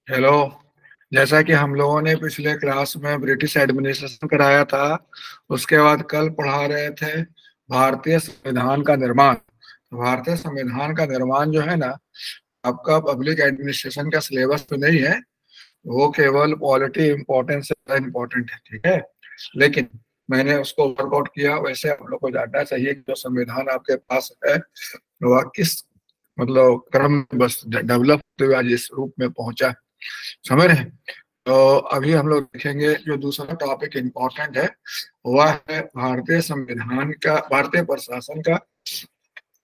Hello. जैसा कि हम लोगों ने पिछले क्लास में ब्रिटिश एडमिनिस्ट्रेशन कराया था, उसके बाद कल पढ़ा रहे थे भारतीय संविधान का निर्माण। तो भारतीय संविधान का निर्माण जो है ना, आपका पब्लिक एडमिनिस्ट्रेशन का सिलेबस तो नहीं है। वो केवल पॉलिटी इम्पोर्टेंस से इम्पोर्टेंट है, ठीक है। लेकिन मैंने उसको वर्कआउट किया। वैसे आप लोग को जानना चाहिए कि जो संविधान आपके पास है वह किस मतलब क्रम में बस डेवलप होते हुए आज इस रूप में पहुंचा है। समझ रहे हैं? तो अभी हम लोग देखेंगे जो दूसरा टॉपिक इम्पोर्टेंट है, वह है भारतीय संविधान का, भारतीय प्रशासन का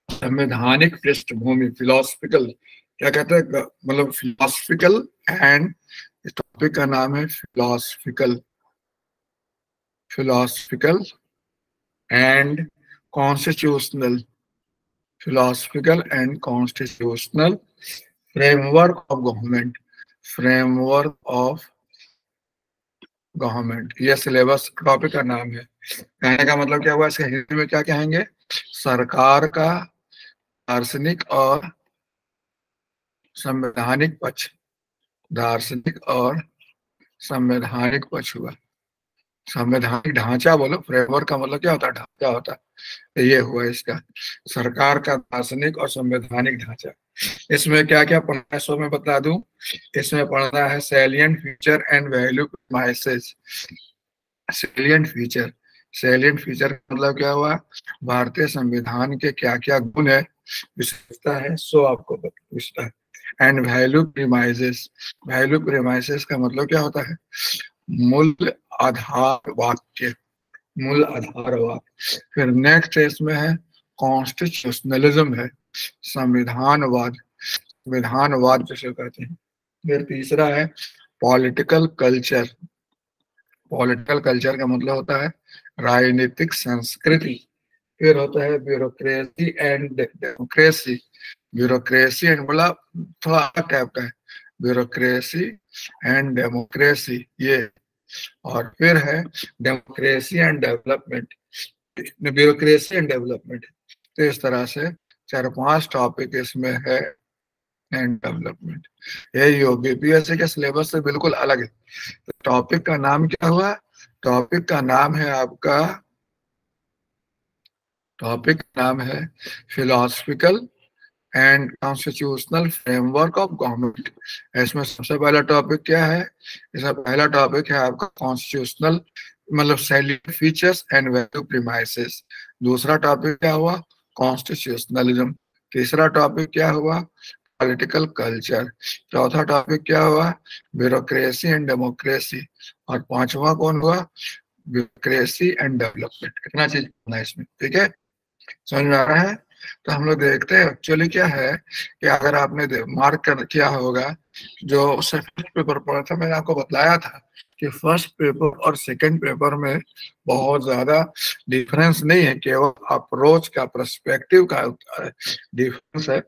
संवैधानिक पृष्ठभूमि, फिलोसफिकल, क्या कहते हैं, मतलब फिलोसफिकल एंड, इस टॉपिक का नाम है philosophical, philosophical and constitutional, philosophical and constitutional framework of government, framework of government, ये सिलेबस टॉपिक का नाम है। कहने का मतलब क्या हुआ, इसके हिंदी में क्या कहेंगे? सरकार का दार्शनिक और संवैधानिक पक्ष, दार्शनिक और संवैधानिक पक्ष हुआ। संवैधानिक ढांचा बोलो, फ्रेमवर्क का मतलब क्या होता है? ढांचा होता है। तो ये हुआ इसका, सरकार का दार्शनिक और संवैधानिक ढांचा। इसमें क्या क्या पढ़ना है सो मैं बता दूं। इसमें पढ़ना है salient feature and value message. Salient feature, salient feature का मतलब क्या हुआ? भारतीय संविधान के क्या क्या गुण है, विशेषता है, सो आपको पूछता है। And value premises, value premises का मतलब क्या होता है? मूल आधार वाक्य, मूल आधार वाक्य। फिर नेक्स्ट इसमें है कॉन्स्टिट्यूशनलिज्म, है संविधानवाद, संविधानवाद जिसे कहते हैं। फिर तीसरा है पॉलिटिकल कल्चर, पॉलिटिकल कल्चर का मतलब होता है राजनीतिक संस्कृति। फिर होता है bureaucracy and democracy, bureaucracy and मतलब थोड़ा अलग टाइप का है, ब्यूरोक्रेसी एंड डेमोक्रेसी ये। और फिर है democracy and development, bureaucracy and development. तो इस तरह से चार पांच टॉपिक इसमें है, एंड डेवलपमेंट। यही हो बीपीएससी के सिलेबस से बिल्कुल अलग है। तो टॉपिक का नाम क्या हुआ? टॉपिक का नाम है आपका, टॉपिक का नाम है philosophical and constitutional framework of government. इसमें सबसे पहला टॉपिक क्या है? इसमें पहला टॉपिक है आपका कॉन्स्टिट्यूशनल, मतलब salient features and value premises. दूसरा टॉपिक क्या हुआ? कॉन्स्टिट्यूशनलिज्म। तीसरा टॉपिक क्या हुआ? Political culture. चौथा टॉपिक क्या हुआ? Bureaucracy and democracy. और पांचवा कौन हुआ? Bureaucracy and development. इतना चीज होना है इसमें, ठीक है। समझ में आ रहा है? तो हम लोग देखते हैं एक्चुअली क्या है कि अगर आपने मार्क कर किया होगा, जो फर्स्ट पेपर पढ़ा था, मैंने आपको बताया था कि फर्स्ट पेपर और सेकंड पेपर में बहुत ज्यादा डिफरेंस नहीं है, केवल अप्रोच का, पर्सपेक्टिव का डिफरेंस है।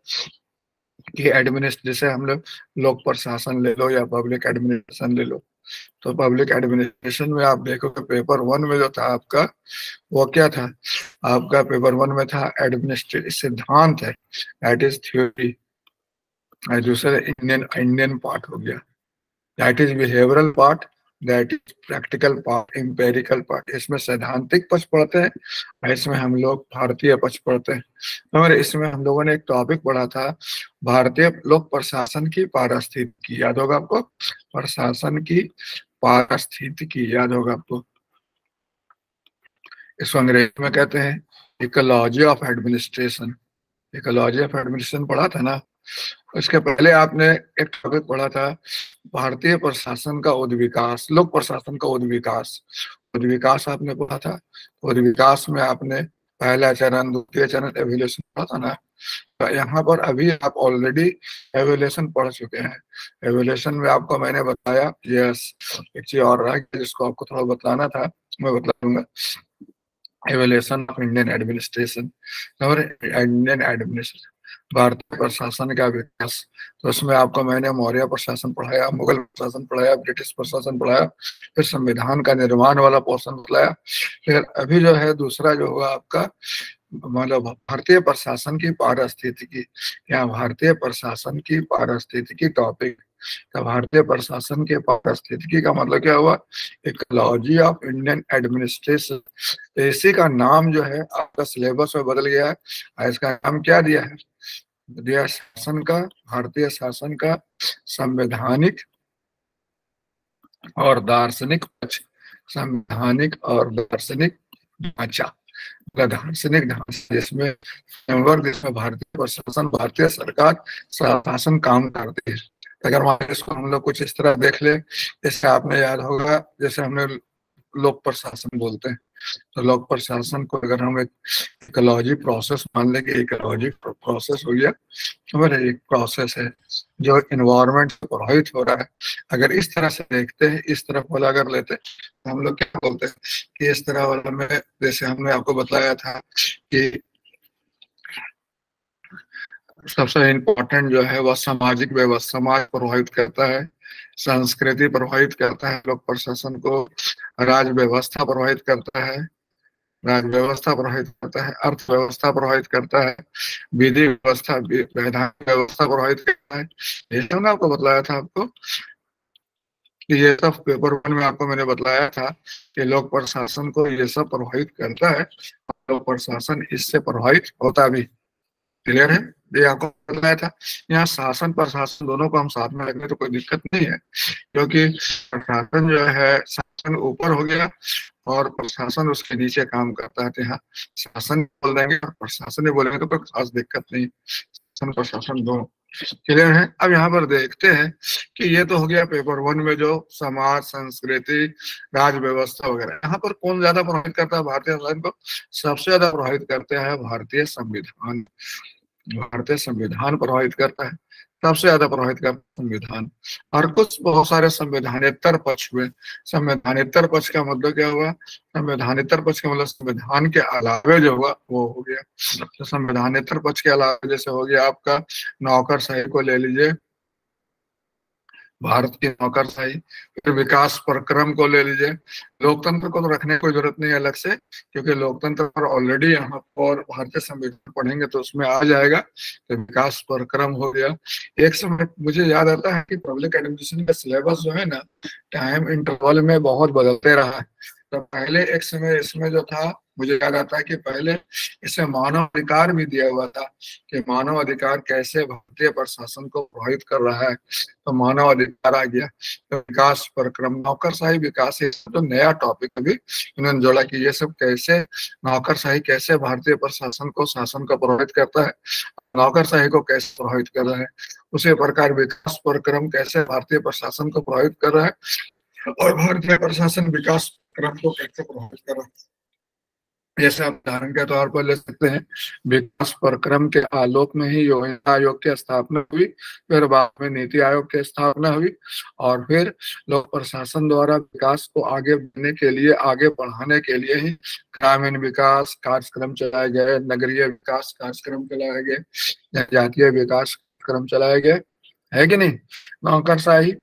कि एडमिनिस्ट्रेशन, जैसे हम लोग प्रशासन ले लो या पब्लिक एडमिनिस्ट्रेशन ले लो, तो पब्लिक एडमिनिस्ट्रेशन में आप देखोगे पेपर वन में जो था आपका, वो क्या था? आपका पेपर वन में था एडमिनिस्ट्रेटिव सिद्धांत है, दैट इज थ्योरी। दूसरा इंडियन इंडियन पार्ट हो गया, that is behavioural part, that is practical part, empirical part. इसमें सैद्धांतिक पक्ष पढ़ते हैं और इसमें हम लोग भारतीय पक्ष पढ़ते हैं। तो इसमें हम लोगों ने एक टॉपिक पढ़ा था, भारतीय लोक प्रशासन की पारिस्थितिकी, याद होगा आपको? प्रशासन की पारिस्थितिकी याद होगा आपको? इसको अंग्रेजी में कहते हैं ecology of administration. Ecology of administration पढ़ा था ना? इसके पहले आपने एक टॉपिक पढ़ा था भारतीय प्रशासन का उद्विकास, लोक प्रशासन का उद्विकास। उद्विकास आपने पढ़ा था। उद्विकास में आपने पहला चरण, द्वितीय चरण, एवोल्यूशन पढ़ा था ना? तो यहाँ पर अभी आप ऑलरेडी एवोल्यूशन पढ़ चुके हैं। एवोल्यूशन में आपको मैंने बताया, यस, एक चीज और रहा जिसको आपको थोड़ा बताना था, मैं बता दूंगा। एवोल्यूशन ऑफ इंडियन एडमिनिस्ट्रेशन और इंडियन एडमिनिस्ट्रेशन, भारतीय प्रशासन का विकास। तो उसमें आपको मैंने मौर्य प्रशासन पढ़ाया, मुगल प्रशासन पढ़ाया, ब्रिटिश प्रशासन पढ़ाया, फिर संविधान का निर्माण वाला पोर्शन बताया। फिर अभी जो है दूसरा जो होगा आपका, मतलब भारतीय प्रशासन की पारिस्थितिकी, या भारतीय प्रशासन की पारिस्थितिकी टॉपिक, तो भारतीय प्रशासन के पारिस्थितिकी का मतलब क्या हुआ, इकोलॉजी ऑफ इंडियन एडमिनिस्ट्रेशन। इसी का नाम जो है आपका सिलेबस में बदल गया है, और इसका नाम क्या दिया है, दिया शासन का, भारतीय शासन का संवैधानिक और दार्शनिक पक्ष, संवैधानिक और दार्शनिक ढांचा, दार्शनिक ढांचा जिसमें फ्रेमवर्क, जिसमें भारतीय प्रशासन, भारतीय सरकार शासन काम करती है। अगर मान इसको हम लोग कुछ इस तरह देख ले, जैसे आपने याद होगा, जैसे हमने लोक प्रशासन बोलते हैं, तो लोक प्रशासन को अगर हम एक इकोलॉजी प्रोसेस मान लें कि इकोलॉजी प्रोसेस हो गया, तो एक प्रोसेस है जो इन्वायरमेंट से प्रभावित हो रहा है। अगर इस तरह से देखते हैं, इस तरफ वाला अगर लेते हैं, तो हम लोग क्या बोलते हैं कि इस तरह वाला में, जैसे हमने आपको बताया था कि सबसे इम्पोर्टेंट जो है वह सामाजिक व्यवस्था, समाज प्रभावित करता है, संस्कृति प्रभावित करता है लोक प्रशासन को, राज व्यवस्था प्रभावित करता है, राज व्यवस्था प्रभावित करता है, अर्थव्यवस्था प्रभावित करता है, विधि व्यवस्था, वैधानिक व्यवस्था प्रभावित करता है। ये मैंने आपको बताया था आपको कि ये सब पेपर 1 में आपको मैंने बताया था कि लोक प्रशासन को ये सब प्रभावित करता है, लोक प्रशासन इससे प्रभावित होता भी। क्लियर है, ये आपको बताया था। यहाँ शासन प्रशासन दोनों को हम साथ में रखने तो कोई दिक्कत नहीं है, क्योंकि प्रशासन जो है, शासन ऊपर हो गया और प्रशासन उसके नीचे काम करता है। तो यहाँ शासन बोल देंगे और प्रशासन ही बोलेंगे तो कोई खास दिक्कत नहीं, शासन प्रशासन दोनों। क्लियर है। अब यहाँ पर देखते हैं कि ये तो हो गया पेपर 1 में जो समाज, संस्कृति, राज व्यवस्था वगैरह। यहाँ पर कौन ज्यादा प्रभावित करता है भारतीय शासन को, सबसे ज्यादा प्रभावित करते हैं भारतीय संविधान। भारतीय संविधान प्रभावित करता है, सबसे ज्यादा प्रभावित करता है संविधान। और कुछ बहुत सारे संवैधानेतर पक्ष में, संवैधानेतर पक्ष का मतलब क्या हुआ, संवैधानेतर पक्ष का मतलब संविधान के अलावे जो हुआ वो हो गया। तो संवैधानेतर पक्ष के अलावे जैसे हो गया आपका नौकरशाही को ले लीजिए, भारत की नौकरशाही, फिर विकास प्रक्रम को ले लीजिए। लोकतंत्र को तो रखने की जरूरत नहीं है अलग से, क्योंकि लोकतंत्र पर ऑलरेडी यहाँ पर भारतीय संविधान पढ़ेंगे तो उसमें आ जाएगा। तो विकास प्रक्रम हो गया। एक समय मुझे याद आता है कि पब्लिक एडमिनिस्ट्रेशन का सिलेबस जो है ना, टाइम इंटरवल में बहुत बदलते रहा है। तो पहले एक समय इसमें जो था, मुझे याद आता है कि पहले इसमें मानव अधिकार भी दिया हुआ था कि मानव अधिकार कैसे भारतीय प्रशासन को प्रभावित कर रहा है। तो मानव अधिकार आ गया। तो विकास प्रक्रम, नौकरशाही, विकास, ये तो नया टॉपिक अभी इन्होंने जोड़ा कि ये सब कैसे, नौकरशाही कैसे भारतीय प्रशासन को, शासन को प्रभावित करता है, नौकरशाही को कैसे प्रभावित कर रहा है। उसी प्रकार विकास प्रक्रम कैसे भारतीय प्रशासन को प्रभावित कर रहा है और भारतीय प्रशासन विकास क्रम को कैसे प्रभावित कर रहा है। जैसे आप उदाहरण के तौर पर ले सकते हैं, विकास प्रक्रम के आलोक में ही योजना आयोग की स्थापना हुई, फिर बाद में नीति आयोग की स्थापना हुई, और फिर लोक प्रशासन द्वारा विकास को आगे बढ़ने के लिए, आगे बढ़ाने के लिए ही ग्रामीण विकास कार्यक्रम चलाए गए, नगरीय विकास कार्यक्रम चलाए गए, जनजातीय विकास कार्यक्रम चलाए गए, है कि नहीं। नौकरशाही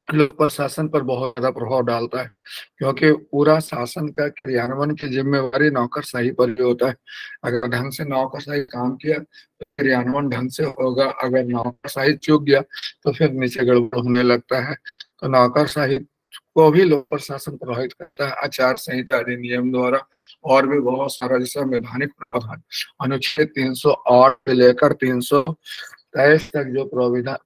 लोक प्रशासन पर बहुत ज्यादा प्रभाव डालता है, क्योंकि पूरा शासन का क्रियान्वयन की जिम्मेवारी नौकरशाही पर ही होता है। अगर ढंग से नौकरशाही काम किया तो क्रियान्वयन ढंग से होगा, अगर नौकरशाही चूक गया तो फिर नीचे गड़बड़ होने लगता है। तो नौकरशाही को भी लोक प्रशासन प्रभावित करता है आचार संहिता अधिनियम द्वारा, और भी बहुत सारा, जैसे संवैधानिक प्रावधान, अनुच्छेद 308 से लेकर 323 तक जो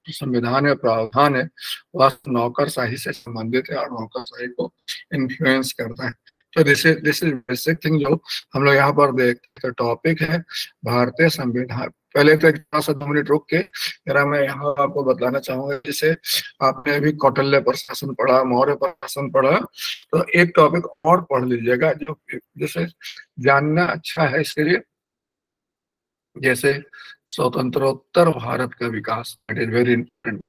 संविधान में प्रावधान है वह नौकरशाही से संबंधित है और नौकरशाही को इन्फ्लुएंस करता है। तो दिस इज बेसिक थिंग जो हम लोग यहाँ पर देखते टॉपिक है भारतीय संविधान। पहले तो एक 2 मिनट रुक के जरा मैं यहाँ आपको बताना चाहूंगा, जैसे आपने अभी कौटिल्य प्रशासन पढ़ा, मौर्य प्रशासन पढ़ा, तो एक टॉपिक और पढ़ लीजिएगा जो जैसे जानना अच्छा है इसके लिए। जैसे स्वतंत्रोत्तर भारत का विकास, इट इज वेरी इंपॉर्टेंट।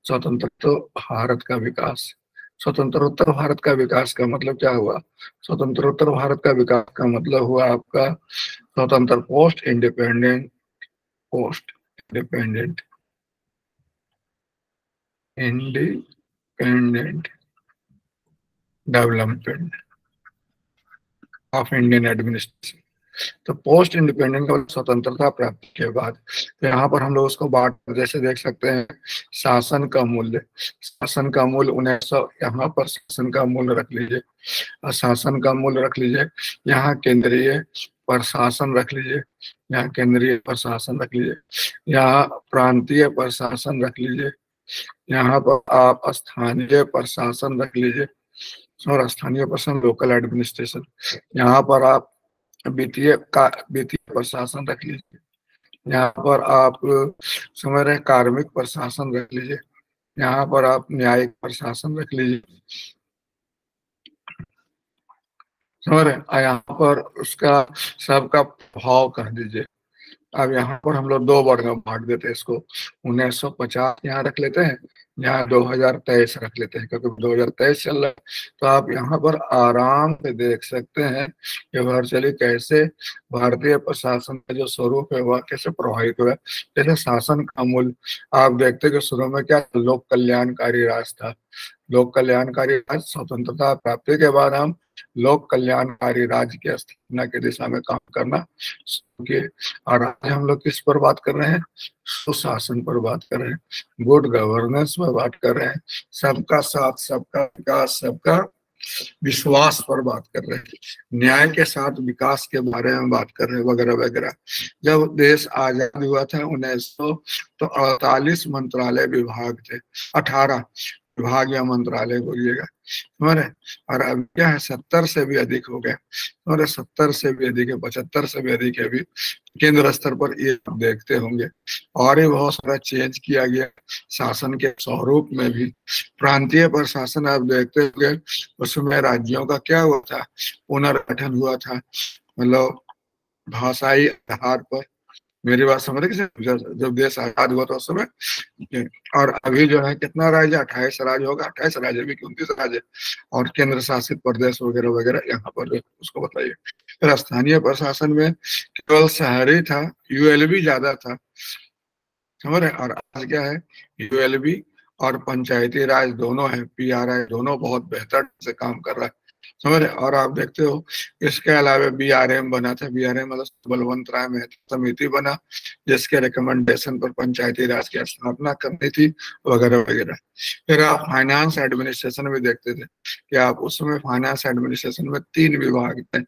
स्वतंत्रोत्तर भारत का विकास, स्वतंत्रोत्तर भारत का विकास का मतलब क्या हुआ, स्वतंत्रोत्तर भारत का विकास का मतलब हुआ आपका स्वतंत्र, post independent, post independent, independent development of Indian administration. तो पोस्ट इंडिपेंडेंट का स्वतंत्रता प्राप्ति के बाद, तो यहाँ पर हम लोग उसको बांट जैसे देख सकते हैं। शासन का मूल्य, शासन का मूल्य 1900, यहाँ पर शासन का मूल्य रख लीजिए, शासन का मूल्य रख लीजिए। यहाँ केंद्रीय प्रशासन रख लीजिए, यहाँ केंद्रीय प्रशासन रख लीजिए, यहाँ प्रांतीय प्रशासन रख लीजिए, यहाँ पर आप स्थानीय प्रशासन रख लीजिए और स्थानीय प्रशासन लोकल एडमिनिस्ट्रेशन। यहाँ पर आप वित्तीय प्रशासन रख लीजिए, यहाँ पर आप समझ रहे कार्मिक प्रशासन रख लीजिए, यहाँ पर आप न्यायिक प्रशासन रख लीजिए, समझ रहे। यहाँ पर उसका सबका भाव कर दीजिए। अब यहाँ पर हम लोग दो वर्ग में बांट देते हैं इसको, 1950 यहाँ रख लेते हैं, यहाँ 2023 रख लेते हैं, क्योंकि 2023 चल रहा है। तो आप यहाँ पर आराम से देख सकते हैं कि वर्चुअली कैसे भारतीय प्रशासन का जो स्वरूप है वह कैसे प्रभावित हुआ है। जैसे शासन का मूल आप देखते कि शुरू में क्या लोक कल्याणकारी राज था, लोक कल्याणकारी राज, स्वतंत्रता प्राप्ति के बाद हम लोक कल्याणकारी राज्य की स्थापना की दिशा में काम करना शुरू किए। और आज हम लोग किस पर बात कर रहे हैं? सुशासन पर बात कर रहे हैं, गुड गवर्नेंस पर बात कर रहे हैं, सबका साथ सबका विकास सबका विश्वास पर बात कर रहे हैं, न्याय के साथ विकास के बारे में बात कर रहे हैं, वगैरह वगैरह। जब देश आजाद हुआ था 1900, तो 48 मंत्रालय विभाग थे, 18 विभाग या मंत्रालय बोलिएगा, समझ रहे। और अब क्या है, 70 से भी अधिक हो गए, समझ रहे, 70 से भी अधिक है, 75 से भी अधिक है। भी केंद्र स्तर पर ये आप देखते होंगे। और ये बहुत सारा चेंज किया गया शासन के स्वरूप में भी। प्रांतीय प्रशासन आप देखते होंगे, उसमें राज्यों का क्या हुआ था, पुनर्गठन हुआ था, मतलब भाषाई आधार पर। मेरी बात समझ रहे, जब देश आजाद हुआ था उस समय। और अभी जो है कितना राज्य, 28 राज्य होगा, 28 राज्य भी 29 राज्य और केंद्र शासित प्रदेश वगैरह वगैरह, यहाँ पर उसको बताइए। फिर स्थानीय प्रशासन में केवल शहरी था, यूएलबी ज्यादा था, समझ रहे। और आज क्या है, यूएलबी और पंचायती राज दोनों है, पीआरआई दोनों बहुत बेहतर से काम कर रहा है, समझ रहे। और आप देखते हो इसके अलावा बीआरएम बना था, बीआरएम मतलब बलवंत राय मेहता समिति बना, जिसके रिकमेंडेशन पर पंचायती राज की स्थापना करनी थी, वगैरह वगैरह। फिर आप फाइनेंस एडमिनिस्ट्रेशन में देखते थे कि आप उस समय फाइनेंस एडमिनिस्ट्रेशन में 3 विभाग थे,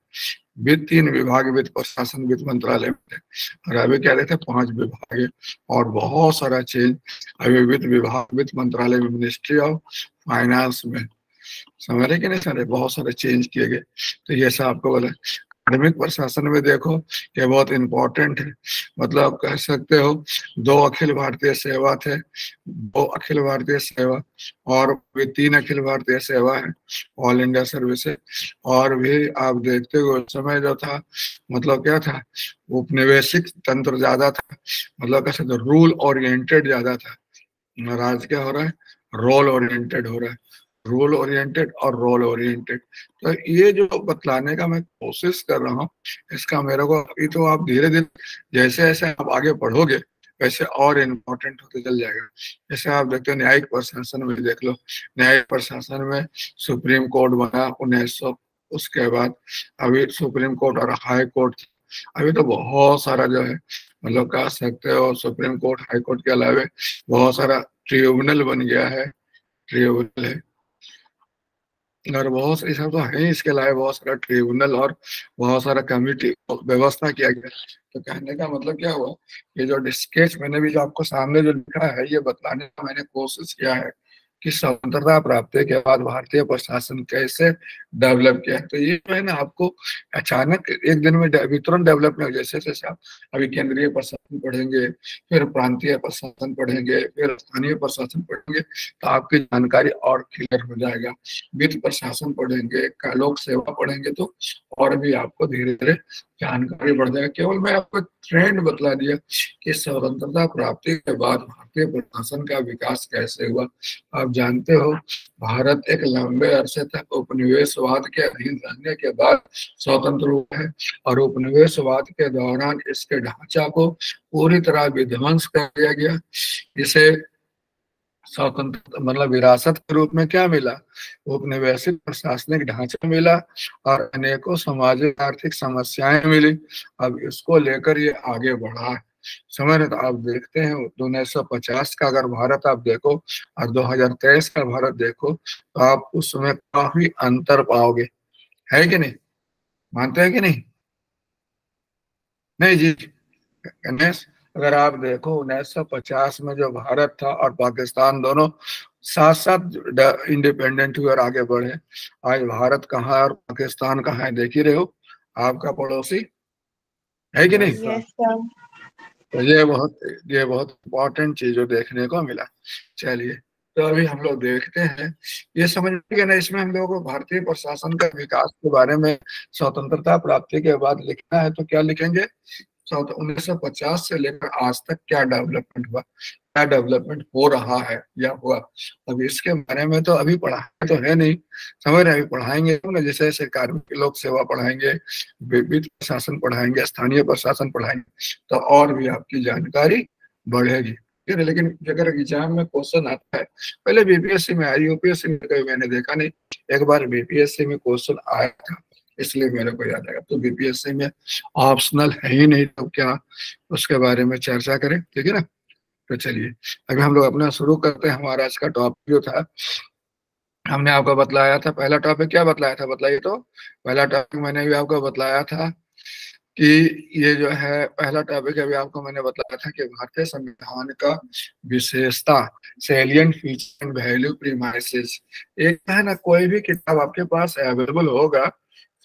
3 विभाग, वित्त प्रशासन वित्त मंत्रालय में थे। और अभी क्या रहते 5 विभाग है और बहुत सारा चेंज। अभी वित्त विभाग, वित्त मंत्रालय में मिनिस्ट्री ऑफ फाइनेंस में, समझ रहे कि नहीं सारे, बहुत सारे चेंज किए गए। तो ये सब आपको बोला। कार्मिक प्रशासन में देखो ये बहुत इंपॉर्टेंट है, मतलब कह सकते हो 2 अखिल भारतीय सेवा थे, 2 अखिल भारतीय सेवा और भी 3 अखिल भारतीय सेवा है, ऑल इंडिया सर्विस है। और भी आप देखते हो उस समय जो था, मतलब क्या था, उपनिवेशिक तंत्र ज्यादा था, मतलब कैसे तो रूल ओरिएंटेड ज्यादा था। आज क्या हो रहा है, रोल ओरिएंटेड हो रहा है, रोल ओरिएंटेड और रोल ओरिएंटेड। तो ये जो बतलाने का मैं कोशिश कर रहा हूँ, इसका मेरे को अभी तो आप धीरे धीरे जैसे जैसे आप आगे बढ़ोगे वैसे और इम्पोर्टेंट होते चल जाएगा। जैसे आप देखते हो न्यायिक प्रशासन में देख लो, न्यायिक प्रशासन में सुप्रीम कोर्ट बना 1900, उसके बाद अभी सुप्रीम कोर्ट और हाई कोर्ट। अभी तो बहुत सारा जो है, मतलब कह सकते हो सुप्रीम कोर्ट हाई कोर्ट के अलावा बहुत सारा ट्रिब्यूनल बन गया है, ट्रिब्यूनल है और बहुत ऐसा तो है। इसके अलावा बहुत सारा ट्रिब्यूनल और बहुत सारा कमेटी व्यवस्था किया गया। तो कहने का मतलब क्या हुआ, ये जो स्केच मैंने भी जो आपको सामने जो लिखा है, ये बतलाने का मैंने कोशिश किया है कि स्वतंत्रता प्राप्ति के बाद भारतीय प्रशासन कैसे डेवलप किया। तो ये जो है ना, आपको अचानक एक दिन में तुरंत डेवलप नहीं हो। जैसे जैसे आप अभी केंद्रीय प्रशासन पढ़ेंगे, फिर प्रांतीय प्रशासन पढ़ेंगे, फिर स्थानीय प्रशासन पढ़ेंगे, तो आपकी जानकारी और क्लियर हो जाएगा। वित्त प्रशासन पढ़ेंगे, लोक सेवा पढ़ेंगे, तो और भी आपको धीरे धीरे जानकारी बढ़ जाएगा। केवल मैं आपको ट्रेंड बतला दिया कि स्वतंत्रता प्राप्ति के बाद भारतीय प्रशासन का विकास कैसे हुआ। आप जानते हो भारत एक लंबे अरसे तक उपनिवेशवाद के अधीन रहने के बाद स्वतंत्र हुआ है, और उपनिवेशवाद के दौरान इसके ढांचा को पूरी तरह विध्वंस कर दिया गया। इसे स्वतंत्र मतलब विरासत के रूप में क्या मिला, उपनिवेशित प्रशासनिक ढांचा मिला और अनेकों सामाजिक आर्थिक समस्याएं मिली। अब इसको लेकर ये आगे बढ़ा है। समझ रहे? तो आप देखते हैं 1950 का अगर भारत आप देखो और 2023 का भारत देखो तो आप उसमें काफी अंतर पाओगे, है कि नहीं? मानते हैं कि नहीं? नहीं जी गणेश, अगर आप देखो 1950 में जो भारत था और पाकिस्तान दोनों साथ साथ इंडिपेंडेंट हुए और आगे बढ़े। आज भारत कहाँ है और पाकिस्तान कहाँ है, देख ही रहे हो, आपका पड़ोसी, है कि नहीं? Yes sir. तो ये बहुत इंपॉर्टेंट चीज जो देखने को मिला। चलिए, तो अभी हम लोग देखते हैं, ये समझ गए ना, इसमें हम लोगों को भारतीय प्रशासन का विकास के बारे में स्वतंत्रता प्राप्ति के बाद लिखना है, तो क्या लिखेंगे? 1950 से लेकर आज तक क्या डेवलपमेंट हुआ, क्या डेवलपमेंट हो रहा है या हुआ। अब इसके बारे में तो अभी पढ़ाई तो है नहीं, समझ रहे हैं? अभी पढ़ाएंगे तो ना, जैसे जैसे कार्मिक लोक सेवा पढ़ाएंगे, वित्त प्रशासन पढ़ाएंगे, स्थानीय प्रशासन पढ़ाएंगे, तो और भी आपकी जानकारी बढ़ेगी। ठीक है, लेकिन अगर एग्जाम में क्वेश्चन आता है, पहले बीपीएससी में आया, यूपीएससी में कभी मैंने देखा नहीं, एक बार बीपीएससी में क्वेश्चन आया था इसलिए मेरे को याद आएगा। तो बीपीएससी में ऑप्शनल है ही नहीं, तो क्या उसके बारे में चर्चा करें, ठीक है ना? तो चलिए अभी हम लोग अपना शुरू करते हैं। हमारा आज का टॉपिक जो था, हमने आपको बतलाया था, पहला टॉपिक क्या बतलाया था, बताइए तो। पहला टॉपिक मैंने भी आपको बतलाया था कि ये जो है पहला टॉपिक, अभी आपको मैंने बताया था कि भारतीय संविधान का विशेषता, salient feature and value premises. एक है ना, कोई भी किताब आपके पास अवेलेबल होगा,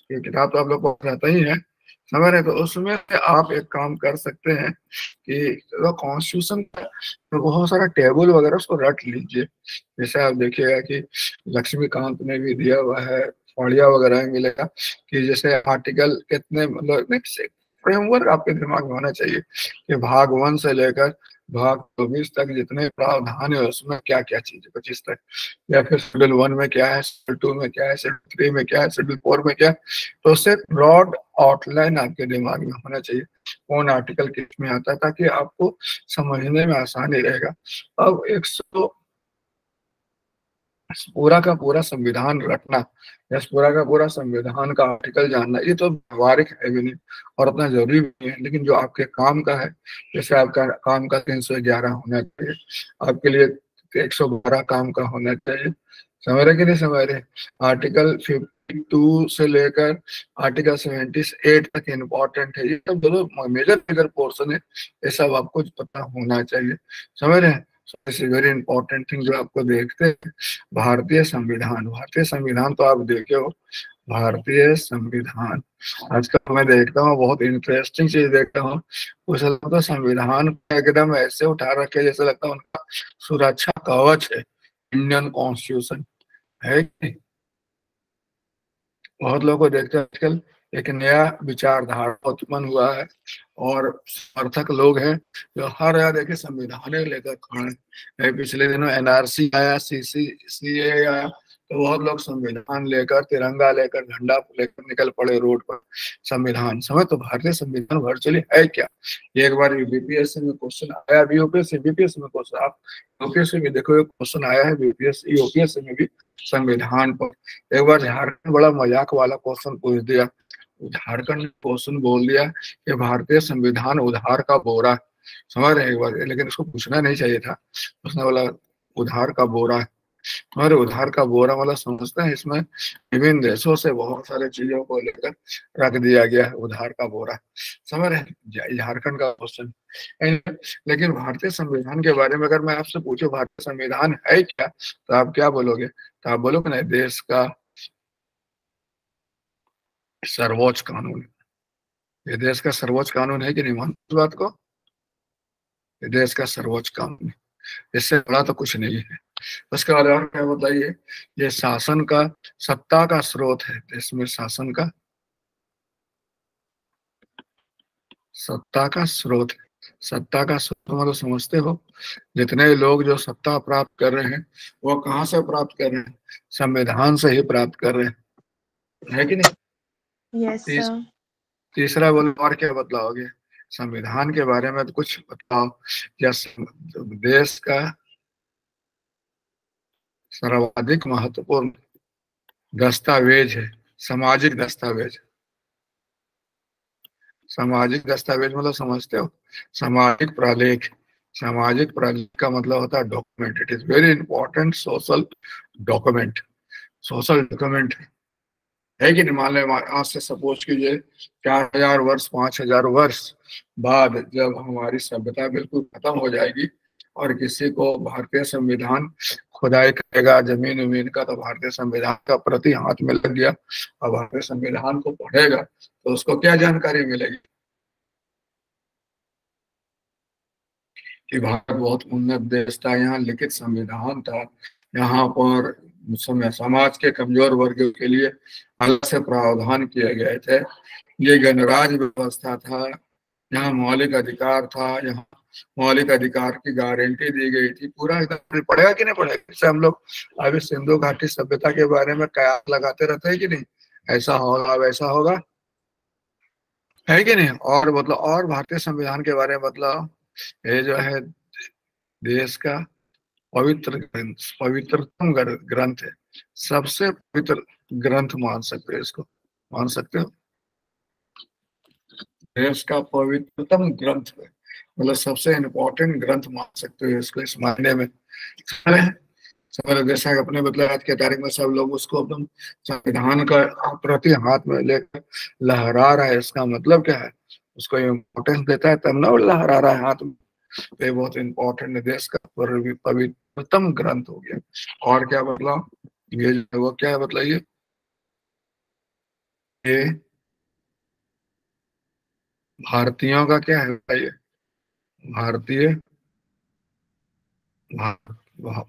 ये किताब तो आप लोग को रहता ही है, समझ रहे? तो उसमें से आप एक काम कर सकते हैं कि कॉन्स्टिट्यूशन का तो बहुत सारा टेबल वगैरह उसको रट लीजिए। जैसे आप देखिएगा कि लक्ष्मीकांत में भी दिया हुआ है, फौड़िया वगैरह में मिलेगा कि जैसे आर्टिकल कितने, मतलब फ्रेमवर्क आपके दिमाग में होना चाहिए कि भाग 1 से लेकर भाग 24 तक जितने प्रावधान है उसमें क्या क्या चीज है, 25 तक, या फिर शेड्यूल 1 में क्या है, शेड्यूल 2 में क्या है, शेड्यूल 3 में क्या है, शेड्यूल 4 में क्या है। तो उससे ब्रॉड आउटलाइन आपके दिमाग में होना चाहिए कौन आर्टिकल किस में आता है, ताकि आपको समझने में आसानी रहेगा। अब पूरा का पूरा संविधान रटना या पूरा का पूरा संविधान का आर्टिकल जानना, ये तो व्यवहारिक है भी नहीं और उतना जरूरी भी नहीं है। लेकिन जो आपके काम का है, जैसे आपका काम का 311 होना चाहिए, आपके लिए 112 काम का होना चाहिए, समझ रहे कि नहीं समझ रहे? आर्टिकल 52 से लेकर आर्टिकल 78 तक इम्पोर्टेंट है, ये सब दोनों मेजर मेजर पोर्सन है, ये सब आपको पता होना चाहिए, समझ रहे हैं? इज वेरी इंपॉर्टेंट थिंग जो आपको देखते हैं। भारतीय संविधान, भारतीय संविधान तो आप देखे हो, भारतीय संविधान आजकल मैं देखता हूँ बहुत इंटरेस्टिंग चीज देखता हूँ, उसे लगता है संविधान को एकदम ऐसे उठा रखे जैसे लगता है उनका सुरक्षा कवच है, इंडियन कॉन्स्टिट्यूशन, है कि नहीं? बहुत लोगों को देखते हैं आजकल एक नया विचारधारा उत्पन्न हुआ है और समर्थक लोग हैं जो हर यार देखिए संविधान लेकर खड़े हैं। पिछले दिनों एनआरसी आया, सीसीसीए आया, तो बहुत लोग संविधान लेकर, तिरंगा लेकर, झंडा लेकर निकल पड़े रोड पर। संविधान समझ, तो भारतीय संविधान वर्चुअली है क्या? ये एक बार बीपीएससी में क्वेश्चन आया, अभी यूपीएससी बीपीएससी में क्वेश्चन, आप यूपीएससी में देखो क्वेश्चन आया है, बीपीएससी यूपीएससी में भी संविधान पर। एक बार झारखंड बड़ा मजाक वाला क्वेश्चन पूछ दिया, झारखंड ने क्वेश्चन बोल दिया कि भारतीय संविधान उधार का बोरा, समझ रहे एक बार, लेकिन उसको पूछना नहीं चाहिए था, उसने बोला उधार का बोरा है। और उधार का बोरा मतलब समझते हैं, इसमें विभिन्न देशों से बहुत सारे चीजों को लेकर रख दिया गया है, उधार का बोरा, समझ रहे? झारखंड का क्वेश्चन। लेकिन भारतीय संविधान के बारे में अगर मैं आपसे पूछूं भारतीय संविधान है क्या, तो आप क्या बोलोगे? तो आप बोलोगे ना देश का सर्वोच्च कानून, ये देश का सर्वोच्च कानून है कि नहीं, मानते इस बात को? ये देश का सर्वोच्च कानून है, इससे बड़ा तो कुछ नहीं है। उसके बाद और क्या बताइए? ये शासन का, सत्ता का स्रोत है देश में, शासन का, सत्ता का स्रोत है। सत्ता का स्रोत मतलब समझते हो, जितने लोग जो सत्ता प्राप्त कर रहे हैं वो कहाँ से प्राप्त कर रहे हैं? संविधान से ही प्राप्त कर रहे हैं, है कि नहीं? यस तीस, सर। तीसरा बोलो और क्या बतलाओगे संविधान के बारे में, तो कुछ बताओ। या देश का सर्वाधिक महत्वपूर्ण दस्तावेज है, सामाजिक दस्तावेज। सामाजिक दस्तावेज मतलब समझते हो, सामाजिक प्रलेख। सामाजिक प्रलेख का मतलब होता है document. It is very important social document. Social document है कि नहीं। मान लो आज से सपोज कीजिए 4,000 वर्ष 5,000 वर्ष बाद जब हमारी सभ्यता बिल्कुल खत्म हो जाएगी और किसी को भारतीय संविधान खुदाई करेगा जमीन उमीन का, तो भारतीय संविधान का प्रति हाथ में लग गया और भारतीय संविधान को पढ़ेगा तो उसको क्या जानकारी मिलेगी कि भारत बहुत उन्नत देश था, यहाँ लिखित संविधान था, यहाँ पर समाज के कमजोर वर्ग के लिए अलग से प्रावधान किए गए थे, ये गणराज्य व्यवस्था था, यहाँ मौलिक अधिकार था, यहाँ मौलिक अधिकार की गारंटी दी गई थी। पूरा एकदम पढ़ेगा कि नहीं पढ़ेगा। जैसे हम लोग अभी सिंधु घाटी सभ्यता के बारे में कयास लगाते रहते हैं कि नहीं, ऐसा होगा वैसा होगा, है कि नहीं। और मतलब और भारतीय संविधान के बारे में मतलब ये जो है देश का पवित्र ग्रंथ, पवित्रतम ग्रंथ है, सबसे पवित्र ग्रंथ मान सकते हो इसको, मान सकते हो। देश का पवित्रतम ग्रंथ है, मतलब सबसे इम्पोर्टेंट ग्रंथ मान सकते हो इसको, इस मायने में। समझ जैसा अपने मतलब आज के तारीख में सब लोग उसको एकदम संविधान का प्रति हाथ में लेकर लहरा रहा है, इसका मतलब क्या है, उसको इम्पोर्टेंस देता है तब ना वो लहरा रहा है हाथ में। तो ये बहुत इम्पोर्टेंट देश का पवित्रतम ग्रंथ हो गया। और क्या मतलब ये जो वो क्या है मतलब ये भारतीयों का क्या है बताइए। भारतीय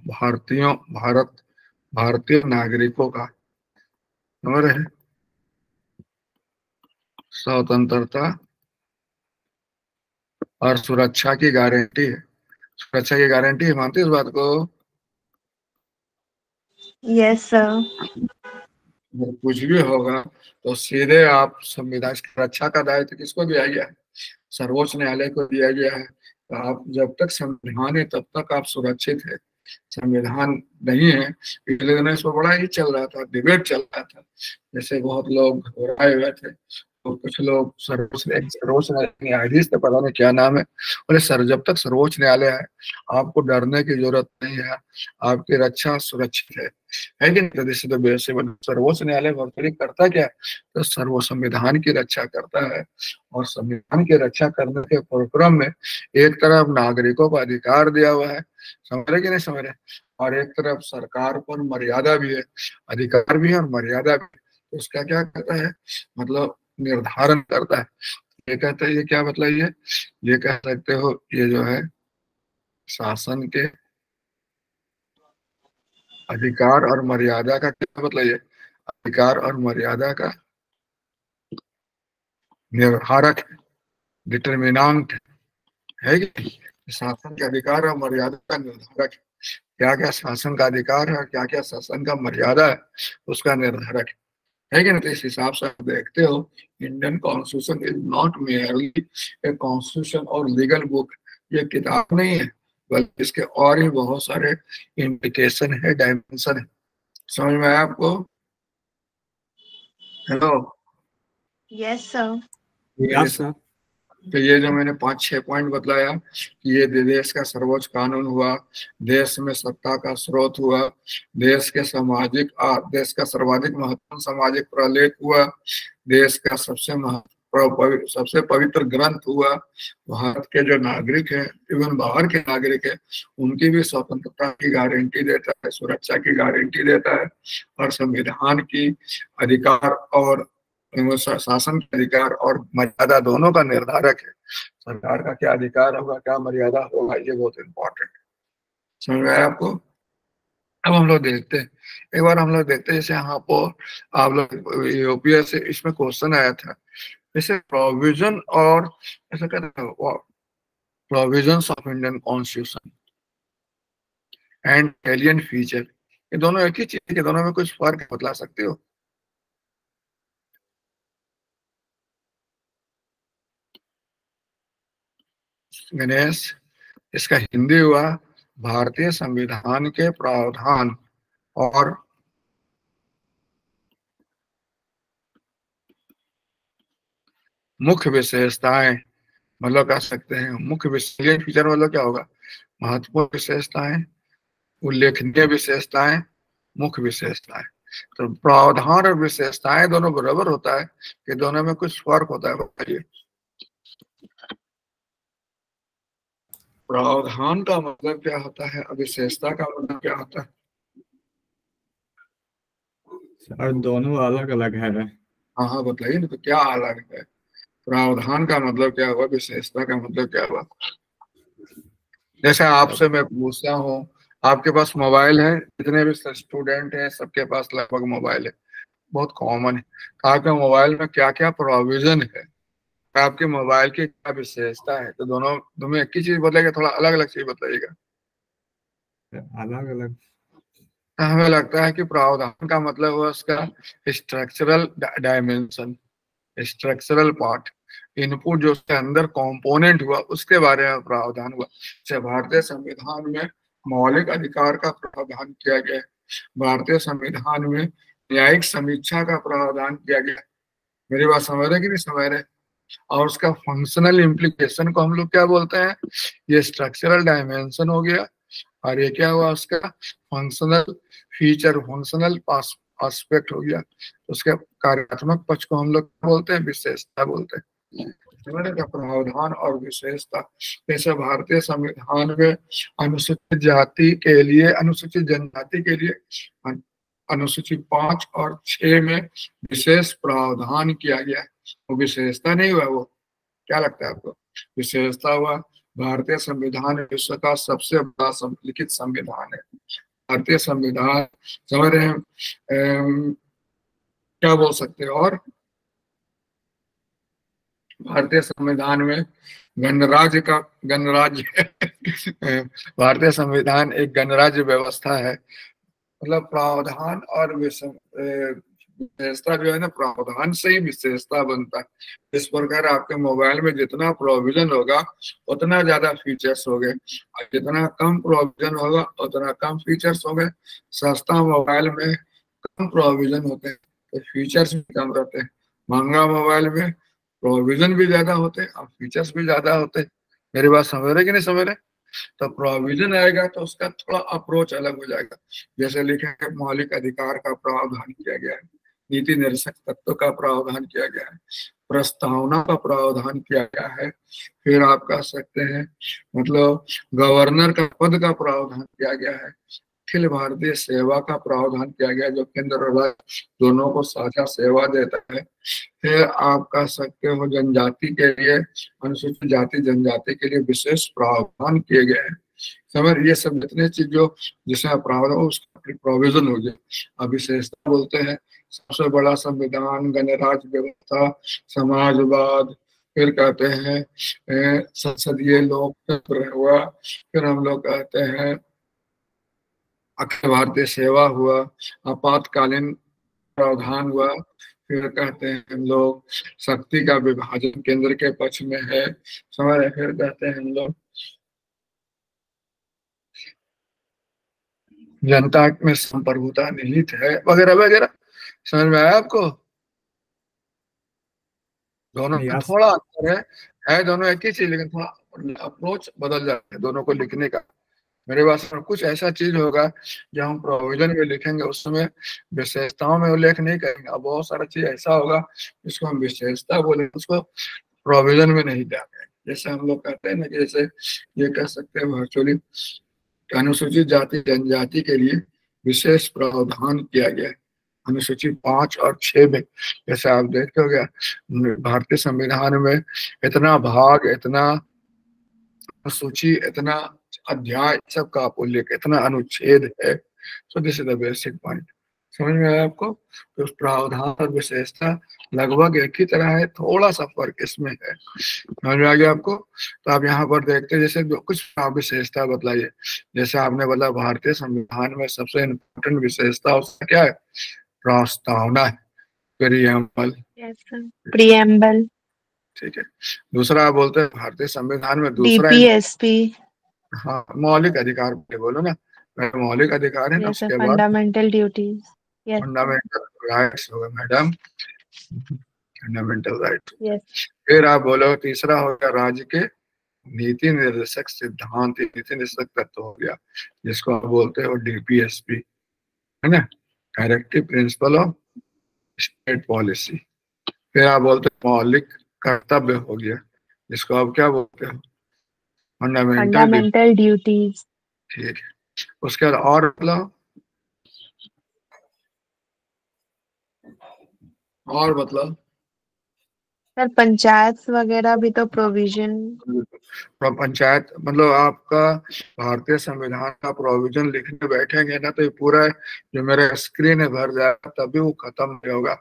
भारतीयों भारत भारतीय नागरिकों का समझ रहे हैं, स्वतंत्रता और सुरक्षा की गारंटी है। सुरक्षा की गारंटी है, मानते हैं इस बात को। Yes sir. अगर कुछ भी होगा तो सीधे आप संविधान की रक्षा का दायित्व किसको दिया गया है, सर्वोच्च न्यायालय को दिया गया है। तो आप जब तक संविधान है तब तक आप सुरक्षित है। संविधान नहीं है, पिछले दिनों इस पर बड़ा ही चल रहा था, डिबेट चल रहा था, जैसे बहुत लोग घबराए हुए थे। तो कुछ लोग सर्वोच्च न्यायाधीश थे, पता नहीं क्या नाम है, बोले सर जब तक सर्वोच्च न्यायालय है आपको डरने की जरूरत नहीं है, आपकी रक्षा सुरक्षित है कि नहीं। जैसे तो वैसे सर्वोच्च न्यायालय वर्तनी करता क्या है, तो सर्व संविधान की रक्षा करता है। और संविधान की रक्षा करने के कार्यक्रम में एक तरफ नागरिकों को अधिकार दिया हुआ है, समझ रहे कि नहीं समझ रहे, और एक तरफ सरकार पर मर्यादा भी है, अधिकार भी है और मर्यादा भी है। तो उसका क्या कहता है मतलब निर्धारण करता है। ये कहता है, ये क्या मतलब ये कह सकते हो ये जो है शासन के अधिकार और मर्यादा का क्या मतलब, ये अधिकार और मर्यादा का निर्धारक है, डिटर्मिनांट है कि शासन के अधिकार और मर्यादा का निर्धारक है। क्या क्या शासन का अधिकार है और क्या क्या शासन का मर्यादा है उसका निर्धारक है कि नहीं। तो इस हिसाब से आप देखते हो Indian constitution is not merely a constitution और लीगल बुक। ये किताब नहीं है बल्कि इसके और ही बहुत सारे इंडिकेशन है, डायमेंशन है। समझ में आया आपको। Hello. Yes sir. Yes sir. तो ये जो मैंने 5-6 पॉइंट बतलाया कि ये देश का सर्वोच्च कानून हुआ, देश में सत्ता का स्रोत हुआ, देश का सर्वाधिक महत्वपूर्ण सामाजिक प्रलेख हुआ, देश का सबसे पवित्र ग्रंथ हुआ, भारत के जो नागरिक हैं इवन बाहर के नागरिक हैं उनकी भी स्वतंत्रता की गारंटी देता है, सुरक्षा की गारंटी देता है, और संविधान की अधिकार और शासन के अधिकार और मर्यादा दोनों का निर्धारक है। सरकार का क्या अधिकार होगा क्या मर्यादा होगा ये बहुत इंपॉर्टेंट है। समझ में आया आपको। अब हम लोग देखते हैं, एक बार हम लोग देखते हैं जैसे यहाँ पर आप लोग यूपीएस से इसमें क्वेश्चन आया था, जैसे प्रोविजन और ऐसा कहते हैं provisions of Indian constitution and alien feature, ये दोनों एक ही चीज के, दोनों में कुछ फर्क बतला सकते हो। गणेश, इसका हिंदी हुआ भारतीय संविधान के प्रावधान और मुख्य विशेषताएं, मतलब कह सकते हैं मुख्य विशेष फीचर मतलब क्या होगा, महत्वपूर्ण विशेषताएं, उल्लेखनीय विशेषताएं, मुख्य विशेषताएं। तो प्रावधान और विशेषताएं दोनों बराबर होता है कि दोनों में कुछ फर्क होता है, बताइए। प्रावधान का मतलब क्या होता है और विशेषता का मतलब क्या होता है? सर दोनों अलग अलग है। हाँ हाँ बताइए ना, तो क्या अलग है? प्रावधान का मतलब क्या हुआ, विशेषता का मतलब क्या हुआ? जैसे आपसे मैं पूछता हूँ, आपके पास मोबाइल है, जितने भी स्टूडेंट हैं सबके पास लगभग मोबाइल है, बहुत कॉमन है। तो आपके मोबाइल में क्या क्या प्रोविजन है, आपके मोबाइल की क्या विशेषता है, तो दोनों तुम्हें एक ही चीज बताइएगा, थोड़ा अलग अलग चीज बताइएगा। अलग अलग। हमें लगता है कि प्रावधान का मतलब हुआ उसका structural dimension, structural part, input जो उसके अंदर कंपोनेंट हुआ उसके बारे में प्रावधान हुआ। जैसे भारतीय संविधान में मौलिक अधिकार का प्रावधान किया गया है, भारतीय संविधान में न्यायिक समीक्षा का प्रावधान किया गया। मेरी बात समझ रहे कि नहीं समझ रहे? और उसका फंक्शनल इम्प्लीकेशन को हम लोग क्या बोलते हैं, ये स्ट्रक्चरल डायमेंशन हो गया, और ये क्या हुआ उसका फंक्शनल फीचर, फंक्शनल एस्पेक्ट हो गया। उसके कार्यात्मक पक्ष को हम लोग बोलते हैं विशेषता बोलते हैं। का प्रावधान और विशेषता, जैसे भारतीय संविधान में अनुसूचित जाति के लिए, अनुसूचित जनजाति के लिए अनुसूची 5 और 6 में विशेष प्रावधान किया गया है। वो विशेषता नहीं हुआ, वो क्या लगता है आपको? विशेषता हुआ भारतीय संविधान विश्व का सबसे बड़ा लिखित संविधान है। भारतीय संविधान समझ रहे हैं, क्या बोल सकते हैं? और भारतीय संविधान में गणराज्य का गणराज्य भारतीय संविधान एक गणराज्य व्यवस्था है। मतलब प्रावधान और विशेषता जो है ना, प्रावधान से ही विशेषता बनता है। इस प्रकार आपके मोबाइल में जितना प्रोविजन होगा उतना ज्यादा फीचर्स हो गए, और जितना कम प्रोविजन होगा उतना कम फीचर्स हो गए। सस्ता मोबाइल में कम प्रोविजन होते हैं तो फीचर्स भी कम रहते हैं, महंगा मोबाइल में प्रोविजन भी ज्यादा होते हैं और फीचर्स भी ज्यादा होते हैं। मेरी बात समझ रहे कि नहीं समझ रहे? तो प्रोविजन आएगा तो उसका थोड़ा अप्रोच अलग हो जाएगा। जैसे लिखे है मौलिक अधिकार का प्रावधान किया गया है, नीति निर्देशक तत्व का प्रावधान किया गया है, प्रस्तावना का प्रावधान किया गया है, फिर आप कह सकते हैं मतलब गवर्नर का पद का प्रावधान किया गया है, अखिल भारतीय सेवा का प्रावधान किया गया जो केंद्र और राज्य दोनों को साझा सेवा देता है। फिर आप कह सकते हो जनजाति के लिए, अनुसूचित जाति जनजाति के लिए विशेष प्रावधान किए गए हैं। समझ, ये सब जितने चीज जो जिसमें प्रावधान उसका प्रोविजन हो गया। अब विशेषता बोलते हैं सबसे बड़ा संविधान, गणराज्य व्यवस्था, समाजवाद, फिर कहते हैं संसदीय लोकतंत्र हुआ, फिर हम लोग कहते हैं अखिल भारतीय सेवा हुआ, आपातकालीन प्रावधान हुआ, फिर कहते हैं हम लोग शक्ति का विभाजन केंद्र के पक्ष में है, समझ रहे? फिर कहते हैं हम लोग जनता में संप्रभुता निहित है, वगैरह वगैरह। समझ में आया आपको? दोनों में थोड़ा अंतर है दोनों एक ही चीज, लेकिन थोड़ा अप्रोच बदल जाता है दोनों को लिखने का। मेरे पास कुछ ऐसा चीज होगा जो हम प्रोविजन में लिखेंगे उस समय विशेषताओं में उल्लेख नहीं करेंगे, और बहुत सारा चीज ऐसा होगा जिसको हम विशेषता बोले उसको प्रोविजन में नहीं डालेंगे। जैसे हम लोग कहते हैं ना, जैसे ये कह सकते हैं वर्चुअली अनुसूचित जाति जनजाति के लिए विशेष प्रावधान किया गया है अनुसूची 5 और 6 में। जैसे आप देखते हो भारतीय संविधान में इतना भाग, इतना अनुसूची, इतना अध्याय, सबका आप उल्लेख, इतना अनुच्छेद है। सो this is the basic point. समझ में आया आपको? तो प्रावधान और विशेषता लगभग एक ही तरह है, थोड़ा सा फर्क इसमें है। समझ में आ गया आपको? तो आप यहाँ पर देखते हैं, जैसे कुछ आप विशेषता बतलाइए। जैसे आपने बोला भारतीय संविधान में सबसे इम्पोर्टेंट विशेषता उसका क्या है? प्रस्तावना है, प्रियम्बल। प्रियम्बल। ठीक है। दूसरा आप बोलते हैं भारतीय संविधान में दूसरा डीपीएसपी। हाँ, मौलिक अधिकार बोलो ना, मौलिक अधिकार है ना, Yes, sir. उसके बाद Fundamental duties. Yes, sir. Fundamental rights होगा मैडम, फंडामेंटल राइट। Yes. फिर आप बोलो तीसरा हो गया राज्य के नीति निर्देशक सिद्धांत, नीति निर्देशक तत्व हो गया, जिसको आप बोलते हो डीपीएसपी, है ना, directive principle of state policy. फिर आप बोलते हो मौलिक कर्तव्य हो गया, जिसको आप क्या बोलते हो, फंडामेंटल ड्यूटी। Fundamental duties. ठीक है, उसके बाद और मतलब, और मतलब सर पंचायत वगैरह भी तो प्रोविजन। पंचायत मतलब आपका भारतीय संविधान का प्रोविजन लिखने बैठेंगे ना तो ये पूरा जो मेरा स्क्रीन है भर जाएगा, तभी वो खत्म नहीं होगा,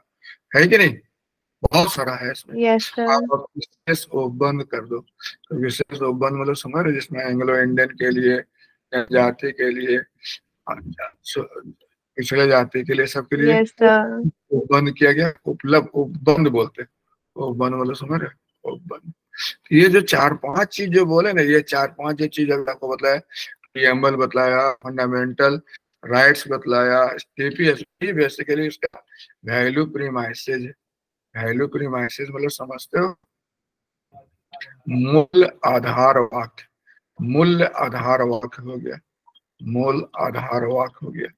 है कि नहीं, बहुत सारा है इसमें। Yes sir. आप विशेष उपबंध कर दो, तो विशेष उपबंध मतलब समझ रहे, जिसमें एंग्लो इंडियन के लिए, जाति के लिए, पिछड़े जाति के लिए, सबके लिए यस सर। उपबंध किया गया, उपलब्ध उपबंध बोलते हैं, उपबंध मतलब समझ रहे, उपबंध। ये जो चार पांच चीज जो बोले ना, ये चार पांच जो चीज अगर आपको बताया, प्रीएम्बल बतलाया, फंडामेंटल राइट्स बतलाया, टीपीएसपी बेसिकली उसका वैल्यू प्रीमाइसेज है। वैल्यू प्रीमाइसेज मतलब समझते हो, मूल आधार वाक्य, मूल्य आधार वाक्य हो गया, मूल आधार वाक्य हो गया,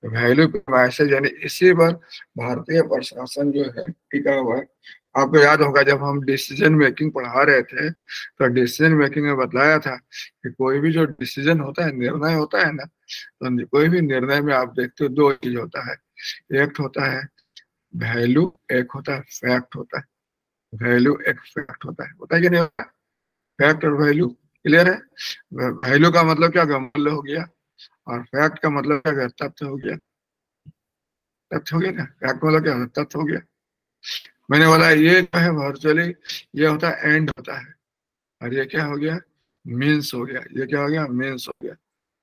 वैल्यू प्रीमाइसेज, यानी इसी पर भारतीय प्रशासन जो है टिका हुआ है। आपको याद होगा जब हम डिसीजन मेकिंग पढ़ा रहे थे, तो डिसीजन मेकिंग में बताया था कि कोई भी जो डिसीजन होता है, निर्णय होता है ना, तो कोई भी निर्णय में आप देखते हो दो चीज होता है, एक होता है वैल्यू, एक होता है फैक्ट होता है। वैल्यू एक फैक्ट होता है कि नहीं होता है? फैक्ट और वैल्यू क्लियर है? वैल्यू का मतलब क्या होगा, मूल्य हो गया, और फैक्ट का मतलब क्या होगा, तथ्य हो गया। तथ्य हो गया ना, फैक्ट मतलब क्या होता है, तथ्य हो गया। मैंने बोला ये जो है वर्चुअली ये होता है एंड होता है, और ये क्या हो गया, मीन्स हो गया, ये क्या हो गया, मीन्स हो गया,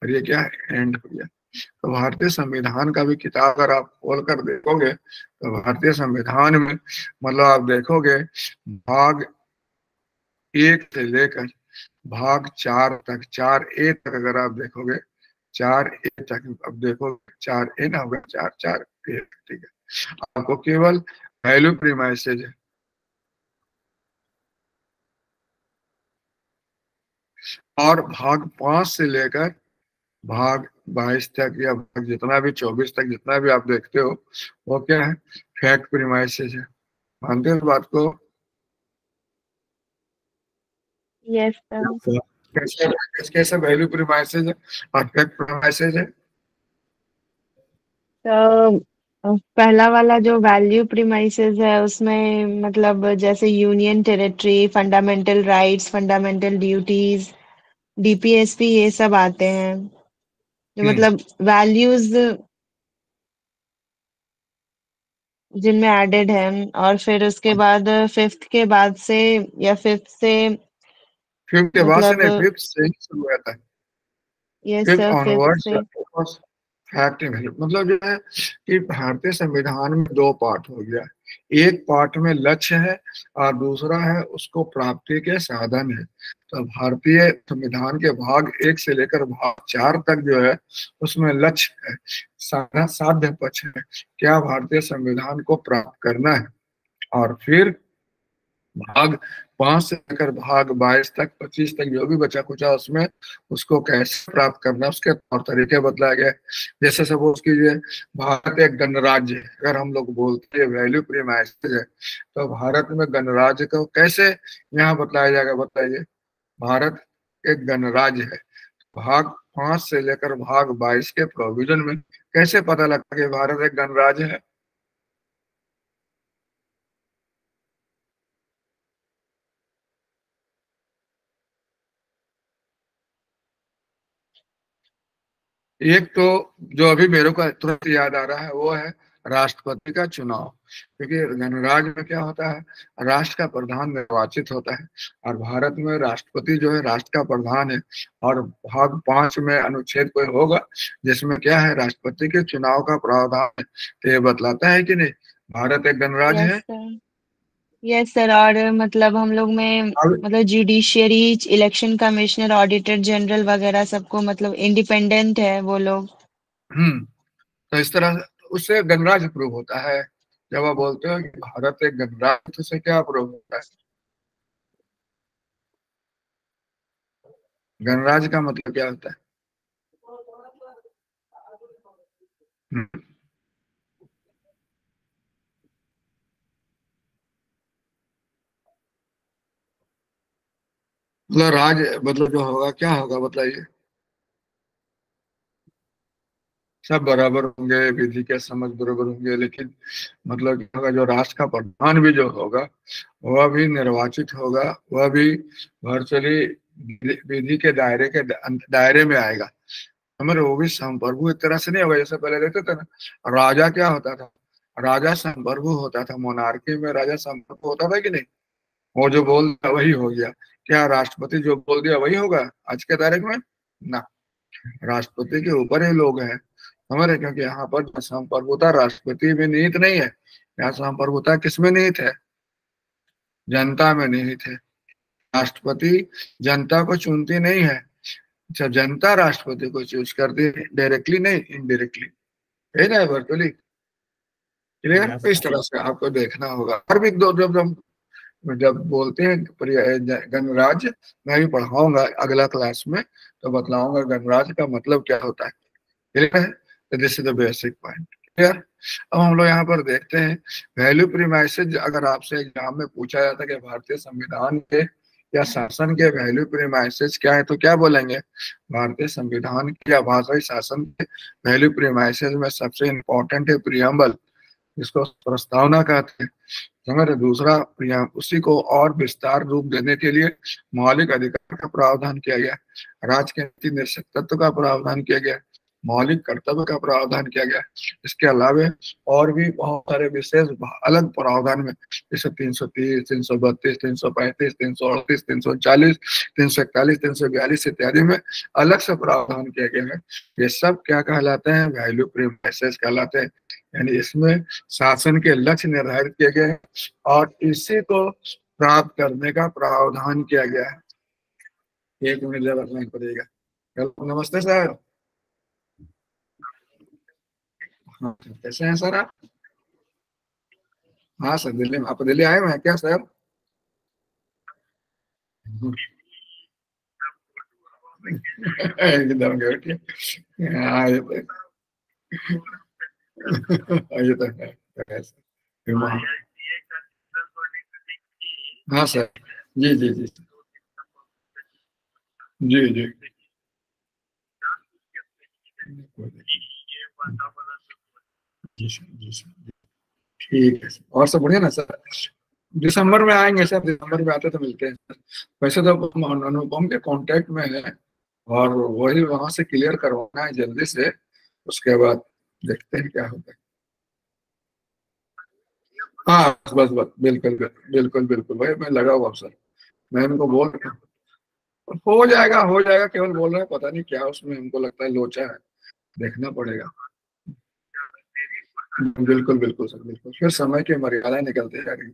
और ये क्या है, एंड हो गया। तो भारतीय संविधान का भी किताब अगर आप खोल कर देखोगे, तो भारतीय संविधान में मतलब आप देखोगे भाग 1 से लेकर भाग 4 तक, 4A तक अगर आप देखोगे, 4A तक अब देखो, 4A ना होगा, 4A, ठीक है। आपको केवल वैल्यू प्रीमाइसेज है, और भाग 5 से लेकर भाग 22 तक या भाग जितना भी 24 तक जितना भी आप देखते हो, वो क्या है, फैक्ट प्रीमाइसेज है। मानते हो इस बात को? Yes sir. कैसे कैसे वैल्यू प्रीमाइसेज है और फैक्ट प्रीमाइसेज है? तो पहला वाला जो वैल्यू प्रीमाइसेस है उसमें मतलब जैसे union territory, fundamental rights, fundamental duties, DPSP ये सब आते हैं, जो हम्म मतलब वैल्यूज जिनमें एडेड है। और फिर उसके बाद फिफ्थ के बाद से या फिफ्थ से फिफ्थ के बाद से मतलब, नहीं, फिफ्थ से ही शुरू होता है, yes fifth sir, fifth onwards से। फैक्ट वैल्यू मतलब जो है कि भारतीय संविधान में दो पार्ट हो गया, एक पार्ट में लक्ष्य है और दूसरा है उसको प्राप्ति के साधन है। तो भारतीय संविधान के भाग 1 से लेकर भाग 4 तक जो है उसमें लक्ष्य है, साधन साध्य पक्ष है, क्या भारतीय संविधान को प्राप्त करना है। और फिर भाग 5 से लेकर भाग 22 तक, 25 तक जो भी बचा कुचा उसमें उसको कैसे प्राप्त करना, उसके तौर तरीके बतलाए गए। जैसे सपोज कीजिए भारत एक गणराज्य है, अगर हम लोग बोलते हैं वैल्यू प्रीमाइसेज है, तो भारत में गणराज्य को कैसे यहाँ बतलाया जाएगा, बताइए। भारत एक गणराज्य है, भाग 5 से लेकर भाग 22 के प्रोविजन में कैसे पता लगता है कि भारत एक गणराज्य है? एक तो जो अभी मेरे को तुरंत याद आ रहा है वो है राष्ट्रपति का चुनाव, क्योंकि गणराज्य में क्या होता है, राष्ट्र का प्रधान निर्वाचित होता है, और भारत में राष्ट्रपति जो है राष्ट्र का प्रधान है। और भाग 5 में अनुच्छेद कोई होगा जिसमें क्या है, राष्ट्रपति के चुनाव का प्रावधान है, तो ये बतलाता है कि नहीं भारत एक गणराज्य यस है। सर। Yes sir. और मतलब हम लोग में अब मतलब judiciary, election commissioner, auditor general वगैरह सबको मतलब इंडिपेंडेंट है वो लोग। तो इस तरह उससे गणराज्य प्रूव होता है। जब आप बोलते हो कि भारत एक गणराज्य, तो उससे क्या प्रूव होता है? गणराज्य का मतलब क्या होता है? हम्म, मतलब राज मतलब जो होगा क्या होगा बताइए? सब बराबर होंगे, विधि के समझ बराबर होंगे, लेकिन मतलब क्या होगा, जो राष्ट्र का प्रधान भी जो होगा वह भी निर्वाचित होगा, वह भी वर्चुअली विधि के दायरे में आएगा। हमारे वो भी संप्रभु एक तरह से नहीं होगा जैसे पहले रहते थे ना। राजा क्या होता था? राजा संप्रभु होता था, मोनार्की में राजा संप्रभु होता था कि नहीं? वो जो बोल दिया वही हो गया। क्या राष्ट्रपति जो बोल दिया वही होगा आज के तारीख में? ना, राष्ट्रपति के ऊपर ही लोग हैं हमारे, क्योंकि यहाँ पर संप्रभुता राष्ट्रपति में निहित नहीं है। यहाँ संप्रभुता किसमें निहित है? जनता में निहित है। राष्ट्रपति जनता को चुनती नहीं है। अच्छा, जनता राष्ट्रपति को चूज करती है, डायरेक्टली नहीं, इनडायरेक्टली, है ना वर्चुअली। क्लियर? यस तो इस सर। तरह से आपको देखना होगा। और भी दो जब जब जब बोलते हैं गणराज्य, मैं भी पढ़ाऊंगा अगला क्लास में, तो बतलाऊंगा गणराज्य का मतलब क्या होता है। क्लियर है? तो this is the basic point. Clear? अब हम लोग यहाँ पर देखते हैं वैल्यू प्रीमाइसेस। अगर आपसे एग्जाम में पूछा जाता है कि भारतीय संविधान के या शासन के वैल्यू प्रीमाइसेस क्या है, तो क्या बोलेंगे? भारतीय संविधान की या भाषाई शासन के वैल्यू प्रीमाइसेस में सबसे इंपॉर्टेंट है प्रियम्बल, जिसको प्रस्तावना कहते हैं। समझ रहे? दूसरा उसी को और विस्तार रूप देने के लिए मौलिक अधिकार का प्रावधान किया गया, राज्य के नीति निश्चित तत्व का प्रावधान किया गया, मौलिक कर्तव्य का प्रावधान किया गया। इसके अलावा और भी बहुत सारे विशेष अलग प्रावधान में, जैसे 330, 332, 335, 338, 340, 341, 342 इत्यादि में अलग से प्रावधान किया गया है। ये सब क्या कहलाते हैं? वैल्यू प्रीमाइसेस कहलाते हैं। यानी इसमें शासन के लक्ष्य निर्धारित किए गए हैं और इसी को प्राप्त करने का प्रावधान किया गया है। एक मिनट जब रखना पड़ेगा। हेलो, नमस्ते सर। हाँ, कैसे हैं सर आप? हाँ सर, दिल्ली में। आप दिल्ली आए हुए हैं क्या सर? एकदम गुड। हाँ ये तो है सर। हाँ सर। जी जी जी जी जी। जी सर, जी सर। ठीक है सर। और सब बढ़िया ना सर? दिसंबर में आएंगे सर, दिसंबर में आते तो मिलते हैं सर। वैसे तो हम अनुपम के कांटेक्ट में है, और वही वहां से क्लियर करवाना है जल्दी से। उसके बाद देखते हैं क्या होता है। हाँ बस बस, बिल्कुल बिल्कुल बिल्कुल भाई, मैं लगा हुआ हूँ सर। मैं इनको बोल रहा हूँ हो जाएगा हो जाएगा, केवल बोल रहे हैं, पता नहीं क्या उसमें हमको लगता है लोचा है। देखना पड़ेगा। बिल्कुल बिल्कुल सर, बिल्कुल। फिर समय की मर्यादा निकलते जा रही है।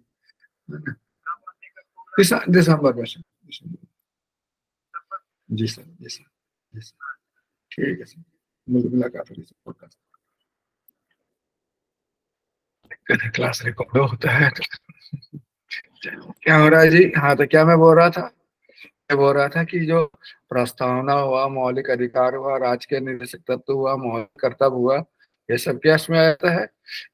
दिसंबर में सर, दिसंबर। जी सर, जी सर, जी सर। ठीक है सर। मुलाकात होगी सर, पक्का। क्लास रिकॉर्ड होता है। क्या हो रहा है जी? हाँ, तो क्या मैं बोल रहा था? मैं बोल रहा था कि जो प्रस्तावना हुआ, मौलिक अधिकार हुआ, राज्य के निदेशक तत्व हुआ, मौलिक कर्तव्य हुआ, ये सब क्या इसमें आता है?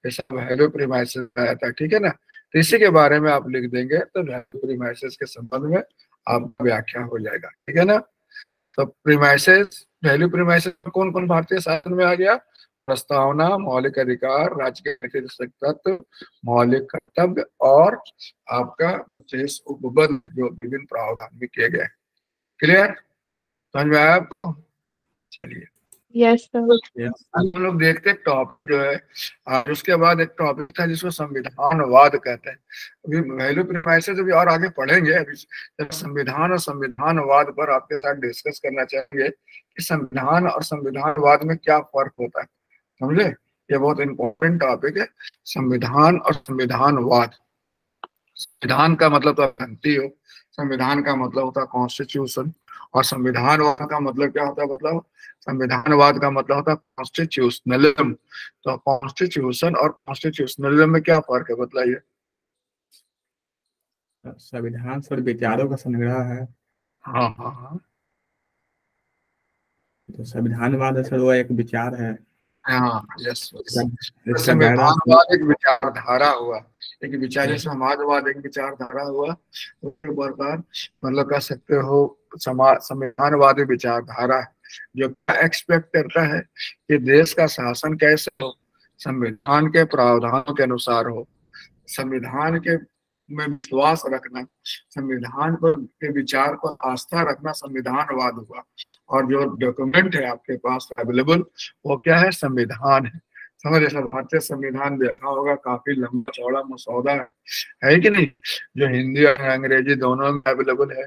ये सब वैल्यू प्रीमाइसेस में आता है। ठीक है ना? तो इसी के बारे में आप लिख देंगे तो वैल्यू प्रीमाइसेस के संबंध में आपका व्याख्या हो जाएगा। ठीक है ना? तो प्रीमाइसेस, वैल्यू प्रीमाइसेस में कौन कौन भारतीय शासन में आ गया? प्रस्तावना, मौलिक अधिकार, राज्य के निदेशक तत्व, मौलिक कर्तव्य, और आपका विशेष उपबंध जो विभिन्न प्रावधान में किए गए। क्लियर? समझ में आया आपको? चलिए, यस सर। यस। हम लोग देखते हैं टॉपिक जो है। और उसके बाद एक टॉपिक था जिसको संविधानवाद कहते हैं। अभी वैल्यू प्रीमाइसेस अभी और आगे पढ़ेंगे। अभी जब संविधान और संविधानवाद पर आपके साथ डिस्कस करना चाहेंगे कि संविधान और संविधानवाद में क्या फर्क होता है। समझे? ये बहुत इंपॉर्टेंट टॉपिक है, संविधान और संविधानवाद। संविधान का मतलब तो आप जानती हो, संविधान का मतलब होता है कॉन्स्टिट्यूशन, और संविधानवाद का मतलब क्या होता है, मतलब संविधानवाद का मतलब होता है कॉन्स्टिट्यूशनलिज्म। तो कॉन्स्टिट्यूशन और कॉन्स्टिट्यूशनलिज्म में क्या फर्क है, बताइए। संविधान सर विचारों का संग्रह है। हाँ हाँ हाँ तो संविधानवाद है सर, वो एक विचार है। हाँ, यस। इसका तो इसका दायरा संविधानवाद एक विचारधारा हुआ, एक विचार, जैसे समाजवाद एक विचारधारा हुआ, तो एक प्रकार मतलब कह सकते हो समाज संविधानवाद एक विचारधारा है, जो एक्सपेक्ट करता है कि देश का शासन कैसे हो, संविधान के प्रावधानों के अनुसार हो, संविधान के में विश्वास रखना, संविधान पर के विचार पर आस्था रखना संविधानवाद हुआ। और जो डॉक्यूमेंट है आपके पास अवेलेबल, वो क्या है, संविधान है। समझ, जैसा भारतीय संविधान देखा होगा, काफी लंबा चौड़ा मसौदा है कि नहीं, जो हिंदी और अंग्रेजी दोनों में अवेलेबल है।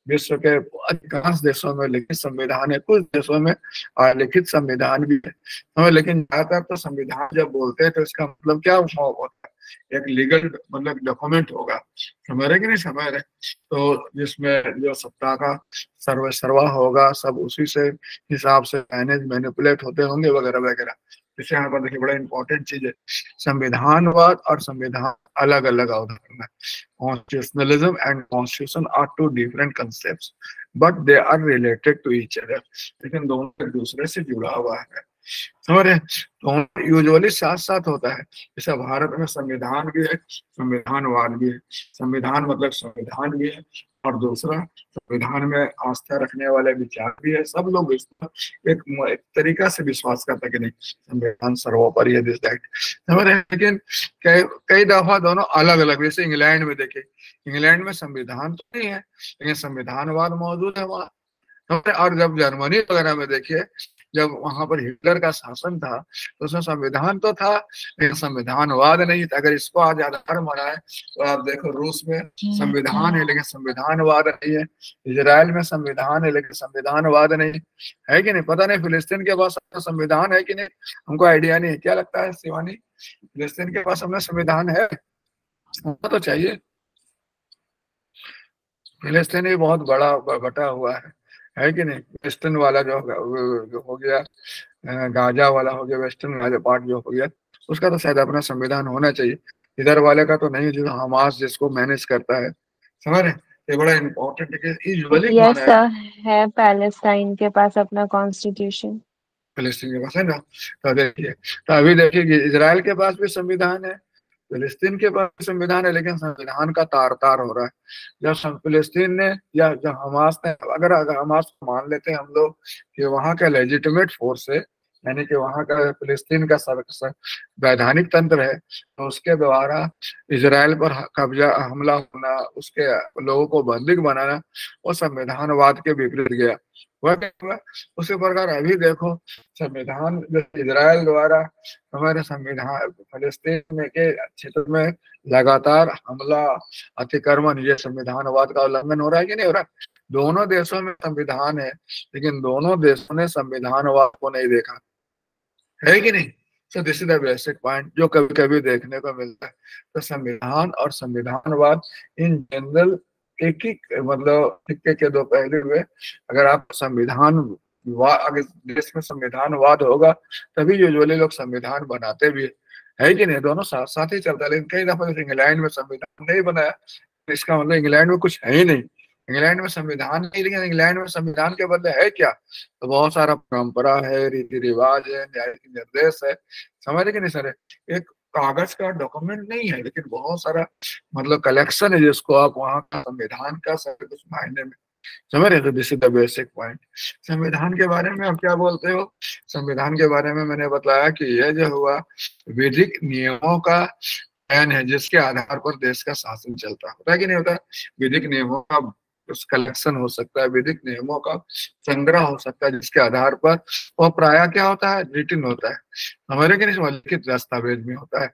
विश्व के अधिकांश देशों में लिखित संविधान है, कुछ देशों में अलिखित संविधान भी है। समझ, लेकिन ज्यादातर तो संविधान जब बोलते हैं तो इसका मतलब क्या होता है, एक लीगल मतलब डॉक्यूमेंट होगा, समझ रहे कि नहीं समझ रहे, तो जिसमें जो सत्ता का सर्वा होगा, सब उसी से हिसाब से मैनेज मैनिपुलेट होते होंगे वगैरह वगैरह। इसे यहाँ पर देखिए, बड़ा इंपॉर्टेंट चीज है, संविधानवाद और संविधान अलग अलग अवधारणा है। Constitutionalism and constitution are two different concepts but they are related to each other, लेकिन दोनों एक दूसरे से जुड़ा हुआ है। समझ रहे, तो यूजुअली साथ साथ होता है। जैसे भारत में संविधान भी है, संविधानवाद भी है। संविधान मतलब संविधान भी है, और दूसरा संविधान में आस्था रखने वाले विचार भी है। सब लोग इसका एक तरीका से विश्वास करते हैं कि नहीं, संविधान सर्वोपरि है, दिस दैट, समझ रहे। लेकिन कई कई दफा दोनों अलग अलग, जैसे इंग्लैंड में देखिए, इंग्लैंड में संविधान तो नहीं है, लेकिन संविधानवाद मौजूद है वहाँ। और जब जर्मनी वगैरह में देखिए, जब वहां पर हिटलर का शासन था, तो उसमें संविधान तो था, लेकिन संविधानवाद नहीं था। अगर इसको आज आधार बनाए तो आप देखो, रूस में संविधान है लेकिन संविधानवाद नहीं है, इजराइल में संविधान है लेकिन संविधानवाद नहीं है कि नहीं। पता नहीं फिलिस्तीन के पास संविधान है कि नहीं, हमको आइडिया नहीं है। क्या लगता है शिवानी, फिलिस्तीन के पास अपना संविधान है? होना तो चाहिए। फिलिस्तीन भी बहुत बड़ा बटा हुआ है कि नहीं। वेस्टर्न वाला जो हो गया, गाजा वाला हो गया, वेस्टर्न गाजा पार्ट जो हो गया, उसका तो शायद अपना संविधान होना चाहिए। इधर वाले का तो नहीं, जो हमास जिसको मैनेज करता है, समझ रहे। ये बड़ा इम्पोर्टेंट है कि यूजुअली कौन यस है, सर, है पैलेस्टाइन के पास अपना कॉन्स्टिट्यूशन। फिलिस्तीन के पास है ना। तो देखिए, तो अभी देखिए कि इजराइल के पास भी संविधान है, फिलिस्तीन के पास भी संविधान है, लेकिन संविधान का तार तार हो रहा है। जब फिलिस्तीन ने या जब हमास ने, अगर हमास को मान लेते हैं हम लोग कि वहाँ का लेजिटिमेट फोर्स है, यानी कि वहाँ का फिलिस्तीन का वैधानिक तंत्र है, तो उसके द्वारा इजराइल पर कब्जा हमला होना, उसके लोगों को बंदी बनाना, वो संविधानवाद के विपरीत गया। वह क्या हुआ, उसी प्रकार अभी देखो, संविधान इजराइल द्वारा हमारे संविधान फलस्तीन में के क्षेत्र में लगातार हमला, अतिक्रमण, ये संविधानवाद का उल्लंघन हो रहा है कि नहीं हो रहा। दोनों देशों में संविधान है, लेकिन दोनों देशों ने संविधानवाद को नहीं देखा, है कि नहीं। सो this is the basic point जो कभी कभी देखने को मिलता है। तो संविधान और संविधानवाद इन जनरल एक ही मतलब सिक्के के दो पहलू हुए। अगर आप अगर देश में संविधानवाद होगा, तभी यूजुअली लोग संविधान बनाते भी है कि नहीं। दोनों साथ साथ ही चलता है। लेकिन कई दफा जैसे इंग्लैंड में संविधान नहीं बनाया, तो इसका मतलब इंग्लैंड में कुछ है ही नहीं। इंग्लैंड में संविधान नहीं, लेकिन इंग्लैंड में संविधान के बदले है क्या, तो बहुत सारा परंपरा है, रीति रिवाज है, न्याय निर्देश है, समझ रहे कि नहीं सर। एक कागज का डॉक्यूमेंट नहीं है, लेकिन बहुत सारा मतलब कलेक्शन है, जिसको आप वहाँ का संविधान का सब कुछ मायने में समझ रहे। तो this is the basic point. संविधान के बारे में आप क्या बोलते हो, संविधान के बारे में मैंने बताया कि यह जो हुआ विधिक नियमों का चयन है, जिसके आधार पर देश का शासन चलता है कि नहीं होता। विधिक नियमों का उस कलेक्शन हो सकता है, विधिक नियमों का संग्रह हो सकता है, जिसके आधार पर वह प्राय क्या होता है, रिटन होता है, हमारे के नहीं लिखित दस्तावेज में होता है।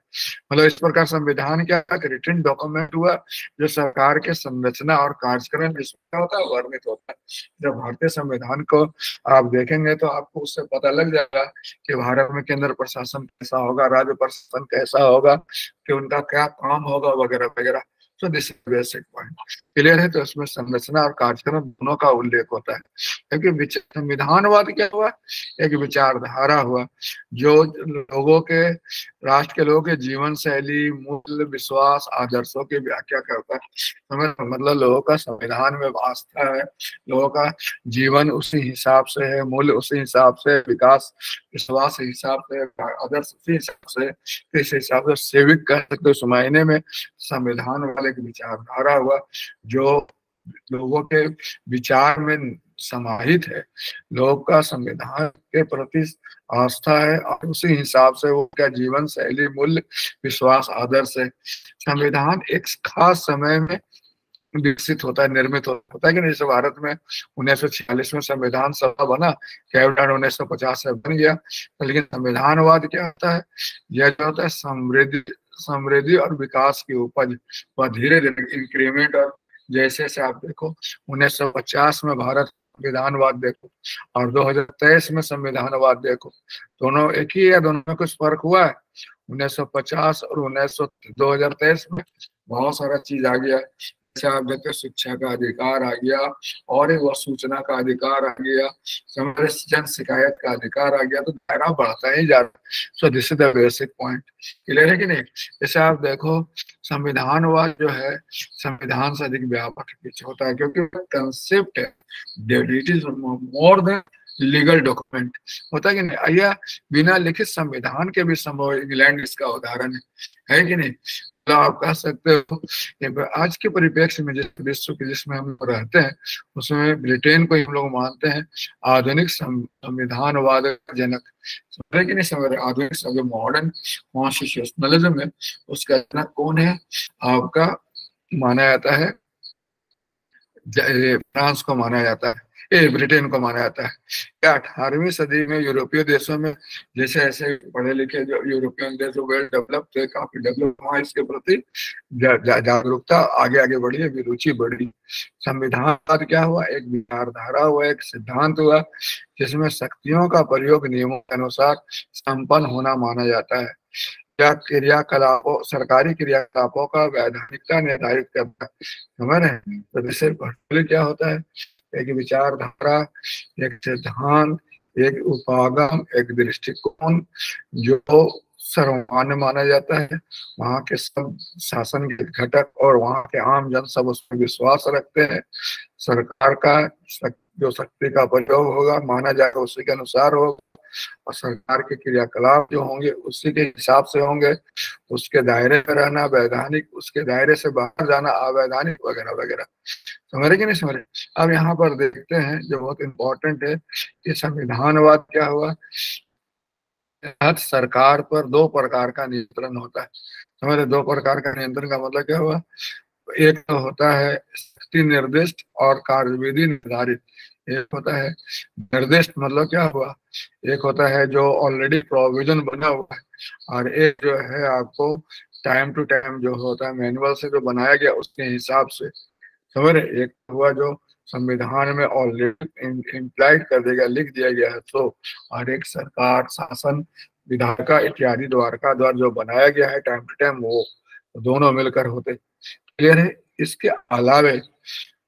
मतलब इस प्रकार संविधान क्या एक रिटन डॉक्यूमेंट हुआ, जो सरकार के संरचना और कार्यक्रम जिसमें क्या होता है, वर्णित होता है। जब भारतीय संविधान को आप देखेंगे तो आपको उससे पता लग जाएगा कि भारत में केंद्र प्रशासन कैसा होगा, राज्य प्रशासन कैसा होगा, कि उनका क्या काम होगा वगैरह वगैरह। So this is basic point. Clear है? तो इसमें संरचना और कार्यक्रम दोनों का उल्लेख होता है, क्योंकि संविधानवाद क्या हुआ, एक विचारधारा हुआ जो लोगों के, राष्ट्र के लोगों के जीवन शैली, मूल्य, विश्वास, आदर्शों की व्याख्या करता है। मतलब लोगों का संविधान में आस्था है, लोगों का जीवन उसी हिसाब से है, मूल्य उसी हिसाब से, विकास विश्वास के हिसाब से, आदर्श उसी हिसाब से, इस हिसाब से सेविक कह सकते हो। उस मायने में संविधान वाले की विचारधारा हुआ जो लोगों के विचार में समाहित है, लोगों का संविधान के प्रति आस्था है और उसी हिसाब से वो क्या जीवन शैली, मूल्य, विश्वास, आदर्श है। संविधान एक खास समय में विकसित होता है, निर्मित होता है कि नहीं। जैसे भारत में 1946 में संविधान सभा बना, कैबिनेट 1950 से बन गया। लेकिन संविधानवाद क्या होता है, यह जो होता है समृद्धि और विकास की उपज, वह धीरे धीरे इंक्रीमेंट। और जैसे से आप देखो 1950 में भारत संविधानवाद देखो और 2023 में संविधानवाद देखो, दोनों एक ही है, दोनों में कुछ फर्क हुआ है। 1950 और 2023 में बहुत सारा चीज आ गया। जैसे आप देखते हो शिक्षा का अधिकार आ गया, और एक सूचना का अधिकार आ गया, जन शिकायत का अधिकार आ गया, तो दायरा बढ़ता ही जा रहा है। सो this is the basic point. Clear है कि नहीं? जैसे आप देखो संविधानवाद जो है संविधान से अधिक व्यापक होता है, क्योंकि कंसेप्ट है that it is more than legal document होता है कि नहीं। आइए, बिना लिखित संविधान के भी संभव, इंग्लैंड इसका उदाहरण है कि नहीं। तो आप कह सकते हो आज के परिप्रेक्ष्य में जिस विश्व के जिसमें हम रहते हैं उसमें ब्रिटेन को हम लोग मानते हैं आधुनिक संविधानवाद का जनक, समझ कि नहीं। आधुनिक जो मॉडर्न कॉन्स्टिट्यूशनलिज्म है उसका जनक कौन है? आपका माना जाता है फ्रांस को माना जाता है, ब्रिटेन को माना जाता है। क्या 18वीं सदी में यूरोपीय देशों में जैसे ऐसे पढ़े लिखे जो यूरोपियन देश वेल डेवलप थे, काफी डेवलप हुआ, इसके प्रति जागरूकता आगे आगे बढ़ी, रुचि बढ़ी। संविधान क्या हुआ? एक विचारधारा हुआ, एक सिद्धांत हुआ जिसमें शक्तियों का प्रयोग नियमों के अनुसार संपन्न होना माना जाता है। क्या क्रियाकलापों, सरकारी क्रियाकलापों का वैधानिकता निर्धारित करता है, समझ रहे हैं। तो जैसे क्या होता है, एक विचारधारा, एक सिद्धांत, एक उपागम, एक दृष्टिकोण जो सर्वमान्य माना जाता है। वहाँ के सब शासन के घटक और वहाँ के आम जन सब उसमें विश्वास रखते हैं। सरकार का जो शक्ति का प्रयोग होगा माना जाएगा उसी के अनुसार होगा, और सरकार के क्रियाकलाप जो होंगे उसी के हिसाब से होंगे। उसके दायरे में रहना वैधानिक, उसके दायरे से बाहर जाना अवैधानिक, वगैरह वगैरह। समझ रहे कि नहीं समझ रहे? अब यहाँ पर देखते हैं जो बहुत इंपॉर्टेंट है कि संविधानवाद क्या हुआ, सरकार पर दो प्रकार का नियंत्रण होता है। समझ रहे? दो प्रकार का नियंत्रण का मतलब क्या हुआ? एक तो होता है शक्ति निर्दिष्ट और कार्यविधि निर्धारित। एक होता है निर्दिष्ट, मतलब क्या हुआ, एक होता है जो ऑलरेडी प्रोविजन बना हुआ है, और एक जो है आपको टाइम टू टाइम जो होता है मैनुअल से जो बनाया गया उसके हिसाब से। समझ रहे? एक हुआ जो संविधान में ऑलरेडी इम्प्लाइड कर दिया गया, लिख दिया गया है तो, और एक सरकार, शासन, विधायिका इत्यादि द्वारा जो बनाया गया है टाइम टू टाइम, वो दोनों मिलकर होते। क्लियर है? इसके अलावे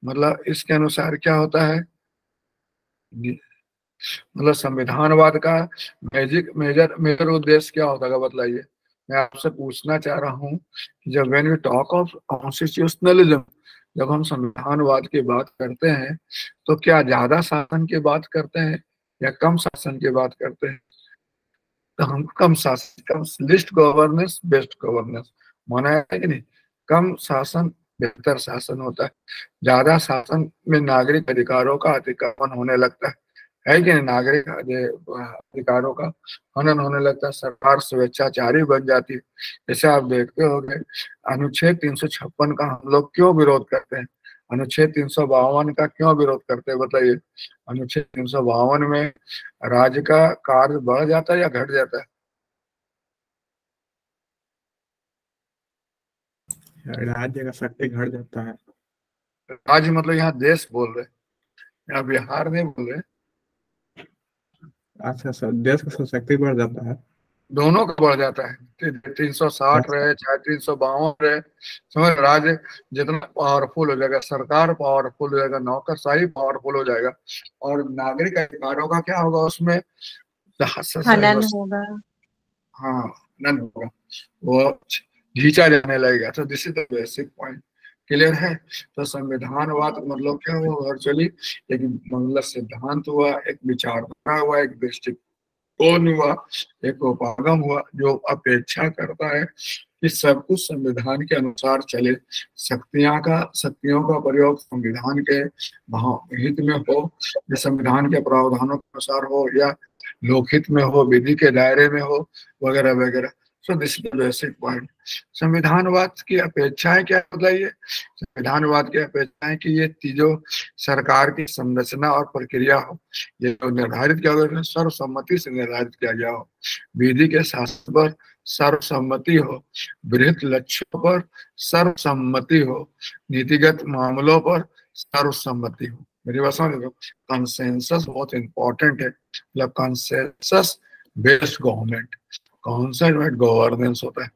मतलब इसके अनुसार क्या होता है, मतलब संविधानवाद का मेजर उद्देश्य क्या होता है बताइए। मैं आपसे पूछना चाह रहा हूँ जब when we talk of constitutionalism, जब हम संविधानवाद की बात करते हैं तो क्या ज्यादा शासन की बात करते हैं या कम शासन की बात करते हैं? तो हम कम शासन, कम लिस्ट गवर्नेंस बेस्ट गवर्नेंस माना है कि नहीं। कम शासन बेहतर शासन होता है। ज्यादा शासन में नागरिक अधिकारों का अतिक्रमण होने लगता है कि नहीं। नागरिक अधिकारों का हनन होने लगता है, सरकार स्वेच्छाचारी बन जाती है। जैसे आप देखते होंगे अनुच्छेद 356 का हम लोग क्यों विरोध करते हैं, अनुच्छेद 352 का क्यों विरोध करते हैं बताइए। अनुच्छेद 352 में राज्य का कार्य बढ़ जाता है या घट जाता है? राज्य का शक्ति घट जाता है। राज्य मतलब यहाँ देश बोल रहे, यहाँ बिहार नहीं बोल रहे। अच्छा सर, देश का शक्ति बढ़ जाता है। दोनों का बढ़ जाता है, 360 रहे चाहे 352 रहे, समझ। राज्य जितना पावरफुल हो जाएगा, सरकार पावरफुल हो जाएगा, नौकरशाही पावरफुल हो जाएगा, और नागरिक अधिकारों का क्या होगा उसमें, हनन होगा। हाँ, नन होगा, वो खींचा जाने लगेगा। तो this is the basic point. Clear है? तो संविधानवाद मतलब क्या हुआ वर्चुअली, एक मतलब सिद्धांत हुआ, एक विचारधारा हुआ, एक दृष्टिकोण हुआ, एक उपागम हुआ, जो अपेक्षा करता है कि सब कुछ संविधान के अनुसार चले, शक्तियों का प्रयोग संविधान के हित में हो, या संविधान के प्रावधानों के अनुसार हो, या लोकहित में हो, विधि के दायरे में हो, वगैरह वगैरह। So this is basic point. संविधानवाद की अपेक्षाएं क्या बताइए? संविधानवाद की अपेक्षाएं कि ये चीजों सरकार की संरचना और प्रक्रिया हो, ये जो निर्धारित किया गया सर्वसम्मति से निर्धारित किया गया हो, विधि के शासन पर सर्वसम्मति हो, बृहत लक्ष्यों पर सर्वसम्मति हो, नीतिगत मामलों पर सर्वसम्मति हो। मेरी बात समझ लो, कंसेंसस बहुत इंपॉर्टेंट है। मतलब consensus based government, consent governance होता है।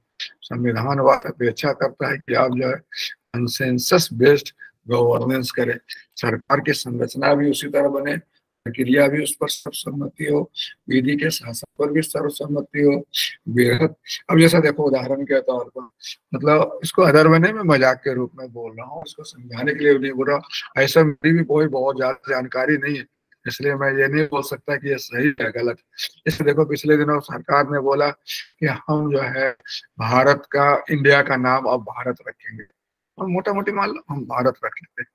संविधानवाद अपेक्षा करता है कि आप जो है कंसेंसस बेस्ड गवर्नेंस करें, सरकार की संरचना भी उसी तरह बने, प्रक्रिया भी उस पर सर्वसम्मति हो, विधि के शासन पर भी सर्वसम्मति हो, बेहद। अब जैसा देखो उदाहरण के तौर पर, मतलब इसको अदर बने मैं मजाक के रूप में बोल रहा हूँ, इसको समझाने के लिए नहीं बोल रहा, ऐसा मेरी भी कोई बहुत ज्यादा जानकारी नहीं है, इसलिए मैं ये नहीं बोल सकता कि ये सही है गलत। इसलिए देखो पिछले दिनों सरकार ने बोला कि हम जो है भारत का, इंडिया का नाम अब भारत रखेंगे, और मोटा मोटी मान लो हम भारत रख लेते हैं,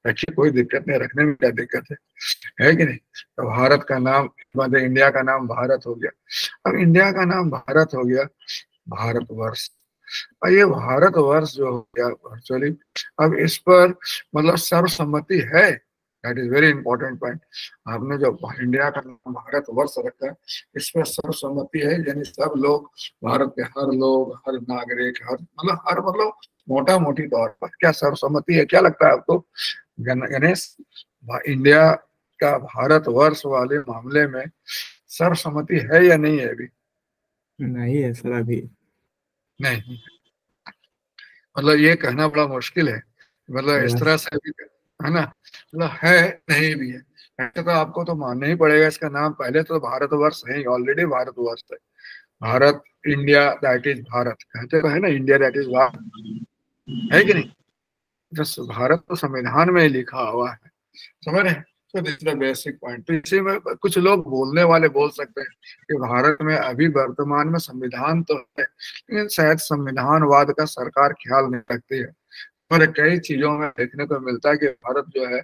रखिए कोई दिक्कत नहीं, रखने में क्या दिक्कत है कि नहीं? तो भारत का नाम, मतलब इंडिया का नाम भारत हो गया। अब इंडिया का नाम भारत हो गया, भारतवर्ष, और ये भारतवर्ष जो हो गया वर्चुअली, अब इस पर मतलब सर्वसम्मति है, that is very important point. आपने जो इंडिया का नाम भारतवर्ष रखा है, इस पर सर्वसम्मति है, यानी सब लोग, भारत के हर लोग, हर नागरिक, हर मतलब मोटा मोटी तौर पर क्या सर्वसम्मति है? क्या लगता है आपको गणेश, इंडिया का भारतवर्ष वाले मामले में सर्वसम्मति है या नहीं है? अभी नहीं है सर, अभी नहीं, मतलब ये कहना बड़ा मुश्किल है, मतलब इस तरह से भी है ना, मतलब है नहीं भी है। ऐसे तो आपको तो मानना ही पड़ेगा, इसका नाम पहले तो भारतवर्ष है, ऑलरेडी भारतवर्ष है, Bharat, India that is Bharat, कहते तो है ना, इंडिया दैट इज भारत, है कि नहीं? तो भारत तो संविधान में ही लिखा हुआ है, समझ रहे हैं? तो this is the basic point. तो इसी में कुछ लोग बोलने वाले बोल सकते हैं कि भारत में अभी वर्तमान में संविधान तो है, लेकिन शायद संविधानवाद का सरकार ख्याल नहीं रखती है, और कई चीजों में देखने को मिलता है कि भारत जो है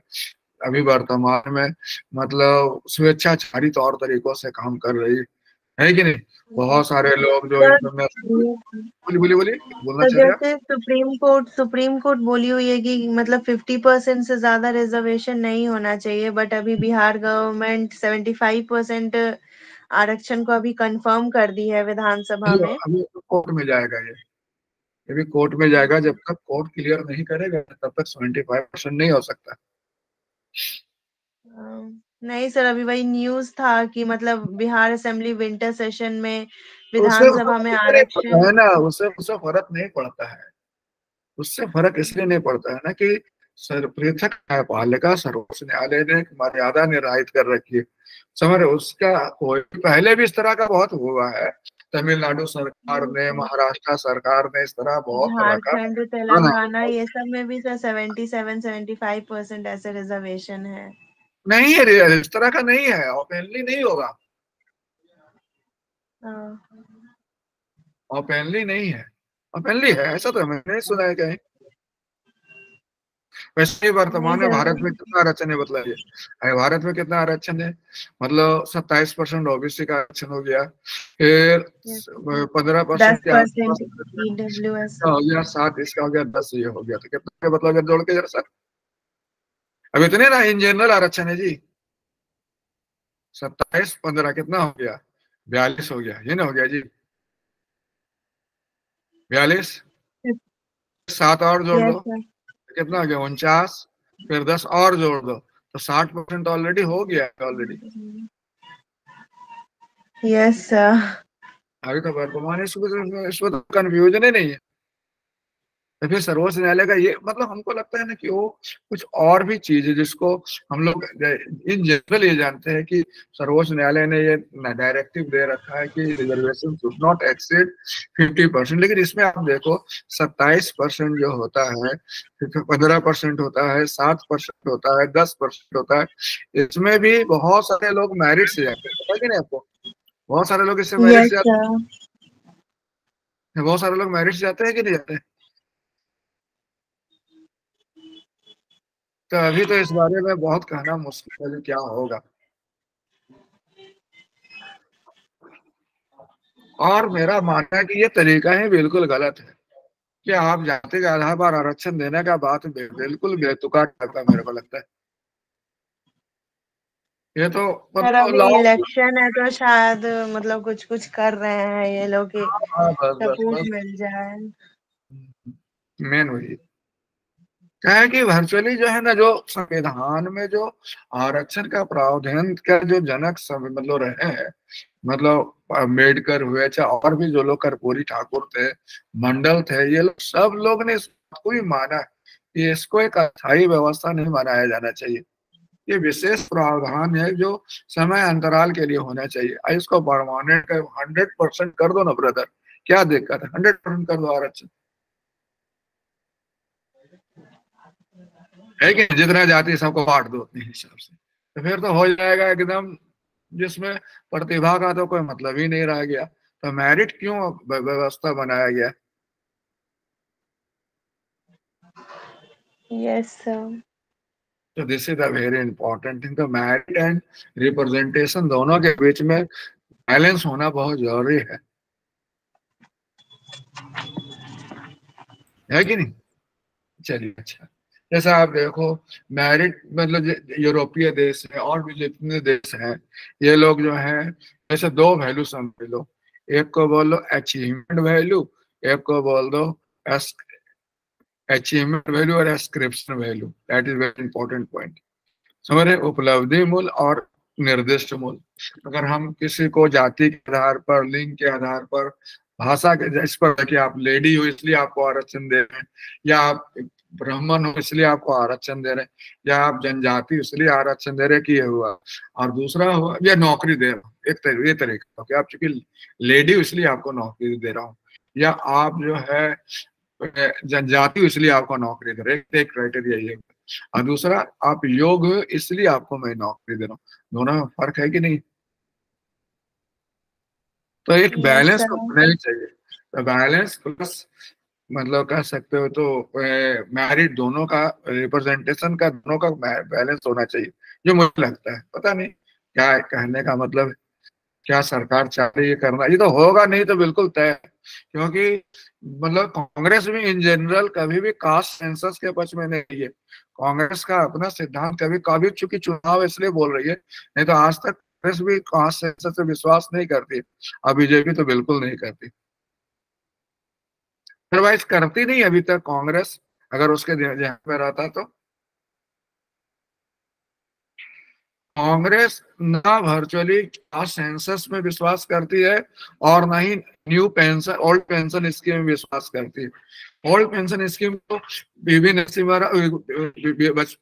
अभी वर्तमान में मतलब स्वेच्छाचारी तौर तरीकों से काम कर रही है कि नहीं? बहुत सारे लोग जो सर, इंटरनेशनल, बोली बोलना तो चाह रहे हैं जैसे सुप्रीम कोर्ट बोली हुई है कि मतलब 50% से ज्यादा रिजर्वेशन नहीं होना चाहिए, बट अभी बिहार गवर्नमेंट 75% आरक्षण को अभी कंफर्म कर दी है विधानसभा में। अभी तो कोर्ट में जाएगा ये भी कोर्ट में जाएगा, जब तक कोर्ट क्लियर नहीं करेगा तब तक 75% नहीं हो सकता। नहीं सर, अभी वही न्यूज था कि मतलब बिहार असेंबली विंटर सेशन में उससे विधानसभा में आरक्षण, है ना, उससे फर्क नहीं पड़ता है, उससे फर्क इसलिए नहीं पड़ता है ना कि पृथक न्यायपालिका सर्वोच्च न्यायालय ने मर्यादा निर्धारित कर रखी है, समझ रहे? उसका कोई पहले भी इस तरह का बहुत हुआ है, तमिलनाडु सरकार ने, महाराष्ट्र सरकार ने इस तरह बहुत तरह का, झारखंड, है ना? तेलंगाना, ये सब में भी सर 77-75% ऐसे रिजर्वेशन है। नहीं है, इस तरह का नहीं है, ओपनली नहीं होगा, ओपनली नहीं है, ओपनली है ऐसा तो मैंने नहीं सुना है कहीं। वैसे ही वर्तमान में भारत में कितना आरक्षण है बताइए? भारत में कितना आरक्षण है? मतलब 27% ओबीसी का आरक्षण हो गया, फिर 15% के आसपास हो गया, 7 इसका हो गया, 10 ये हो गया, तो कितना मतलब जोड़ के जरा सर, अब इतने ना इन जनरल आरक्षण है जी, 27 15 कितना हो गया? 42 हो गया, ये ना हो गया जी 42, 7 और जोड़ दो कितना हो गया? 49, फिर 10 और जोड़ दो तो 60% ऑलरेडी हो गया ऑलरेडी। Yes sir. अभी तो वर्तमान इसमें तो कंफ्यूजन ही नहीं है। तो फिर सर्वोच्च न्यायालय का ये मतलब हमको लगता है ना कि वो कुछ और भी चीज है जिसको हम लोग इन जनरल ये जानते हैं कि सर्वोच्च न्यायालय ने ये डायरेक्टिव दे रखा है कि रिजर्वेशन शुड नॉट एक्सीड 50%, लेकिन इसमें आप देखो 27% जो होता है, 15% होता है, 7% होता है, 10% होता है। इसमें भी बहुत सारे लोग मैरिट से जाते हैं, पता है कि नहीं आपको? बहुत सारे लोग इससे मैरिट यस से जाते सर। हैं, बहुत सारे लोग मैरिट से जाते हैं कि नहीं जाते हैं? तो अभी तो इस बारे में बहुत कहना मुश्किल है कि क्या होगा। और मेरा मानना है कि ये तरीका ही बिल्कुल गलत है कि आप जाति के आधार पर आरक्षण देने का बात बिल्कुल बेतुका टाइप का मेरे को लगता है। ये तो सर मतलब अभी लॉ। इलेक्शन है तो शायद मतलब कुछ कुछ कर रहे हैं ये लोग कि हाँ, बस बस सपोर्ट बस मिल जाए। मेन वही क्या है कि वर्चुअली जो है ना, जो संविधान में जो आरक्षण का प्रावधान का जो जनक सब मतलब रहे हैं, मतलब अम्बेडकर हुए चाहे और भी जो लोग कर्पूरी ठाकुर थे, मंडल थे, ये लोग सब लोग ने इस बात को भी माना है कि इसको एक अस्थायी व्यवस्था नहीं बनाया जाना चाहिए। ये विशेष प्रावधान है जो समय अंतराल के लिए होना चाहिए। इसको परमानेंट 100% कर दो ना ब्रदर, क्या दिक्कत है? 100% कर दो आरक्षण, है कि जितना जाति सबको बांट दो अपने हिसाब से, तो फिर तो हो जाएगा एकदम, जिसमें प्रतिभा का तो कोई मतलब ही नहीं रह गया। तो मेरिट क्यों व्यवस्था बनाया गया? Yes sir. तो this is a very important thing. तो मेरिट एंड रिप्रेजेंटेशन दोनों के बीच में बैलेंस होना बहुत जरूरी है कि नहीं? चलिए अच्छा, जैसा आप देखो मेरिट मतलब यूरोपीय देश है और भी जितने देश हैं, ये लोग जो हैं जैसे दो वैल्यू समझ लो, एक को बोल दो अचीवमेंट वैल्यू, एक को बोल दो अचीवमेंट वैल्यू और ascription value. That is very important point. समझ रहे? उपलब्धि मूल्य और निर्दिष्ट मूल्य। अगर हम किसी को जाति के आधार पर, लिंग के आधार पर, भाषा के इस पर कि आप लेडी हो इसलिए आपको आरक्षण दे रहे हैं, या आप ब्राह्मण हो इसलिए आपको आरक्षण दे रहे हैं, या आप जनजाति इसलिए आरक्षण दे रहे हैं कि ये हुआ, और दूसरा हुआ या नौकरी दे रहा हूँ, ये तरीका कि आप चूंकि लेडी हो इसलिए आपको नौकरी दे रहा हूँ, या आप जो है जनजाति हो इसलिए आपको नौकरी दे रहे हैं, एक क्राइटेरिया ये। और दूसरा आप योग्य हो इसलिए आपको मैं नौकरी दे रहा हूँ। दोनों में फर्क है कि नहीं? तो एक यस बैलेंस तो सर। होना ही चाहिए। तो बैलेंस प्लस मतलब कह सकते हो तो मैरिट दोनों का, रिप्रेजेंटेशन का दोनों का बैलेंस होना चाहिए, जो मुझे लगता है। पता नहीं क्या कहने का मतलब है, क्या सरकार चाह रही है करना, ये तो होगा नहीं तो बिल्कुल तय है। क्योंकि मतलब कांग्रेस भी इन जनरल कभी भी कास्ट सेंसस के पक्ष में नहीं है। कांग्रेस का अपना सिद्धांत कभी कभी, चूंकि चुनाव इसलिए बोल रही है, नहीं तो आज तक कांग्रेस भी कास्ट सेंसस से विश्वास नहीं करती, और बीजेपी तो बिल्कुल नहीं करती। अदरवाइज करती नहीं अभी तक कांग्रेस, अगर उसके ध्यान में रहता तो। कांग्रेस ना वर्चुअली कास्ट सेंसस में विश्वास करती है, और ना ही new pension old pension scheme में विश्वास करती है। ओल्ड पेंशन स्कीम को बीबी नरसिम्हा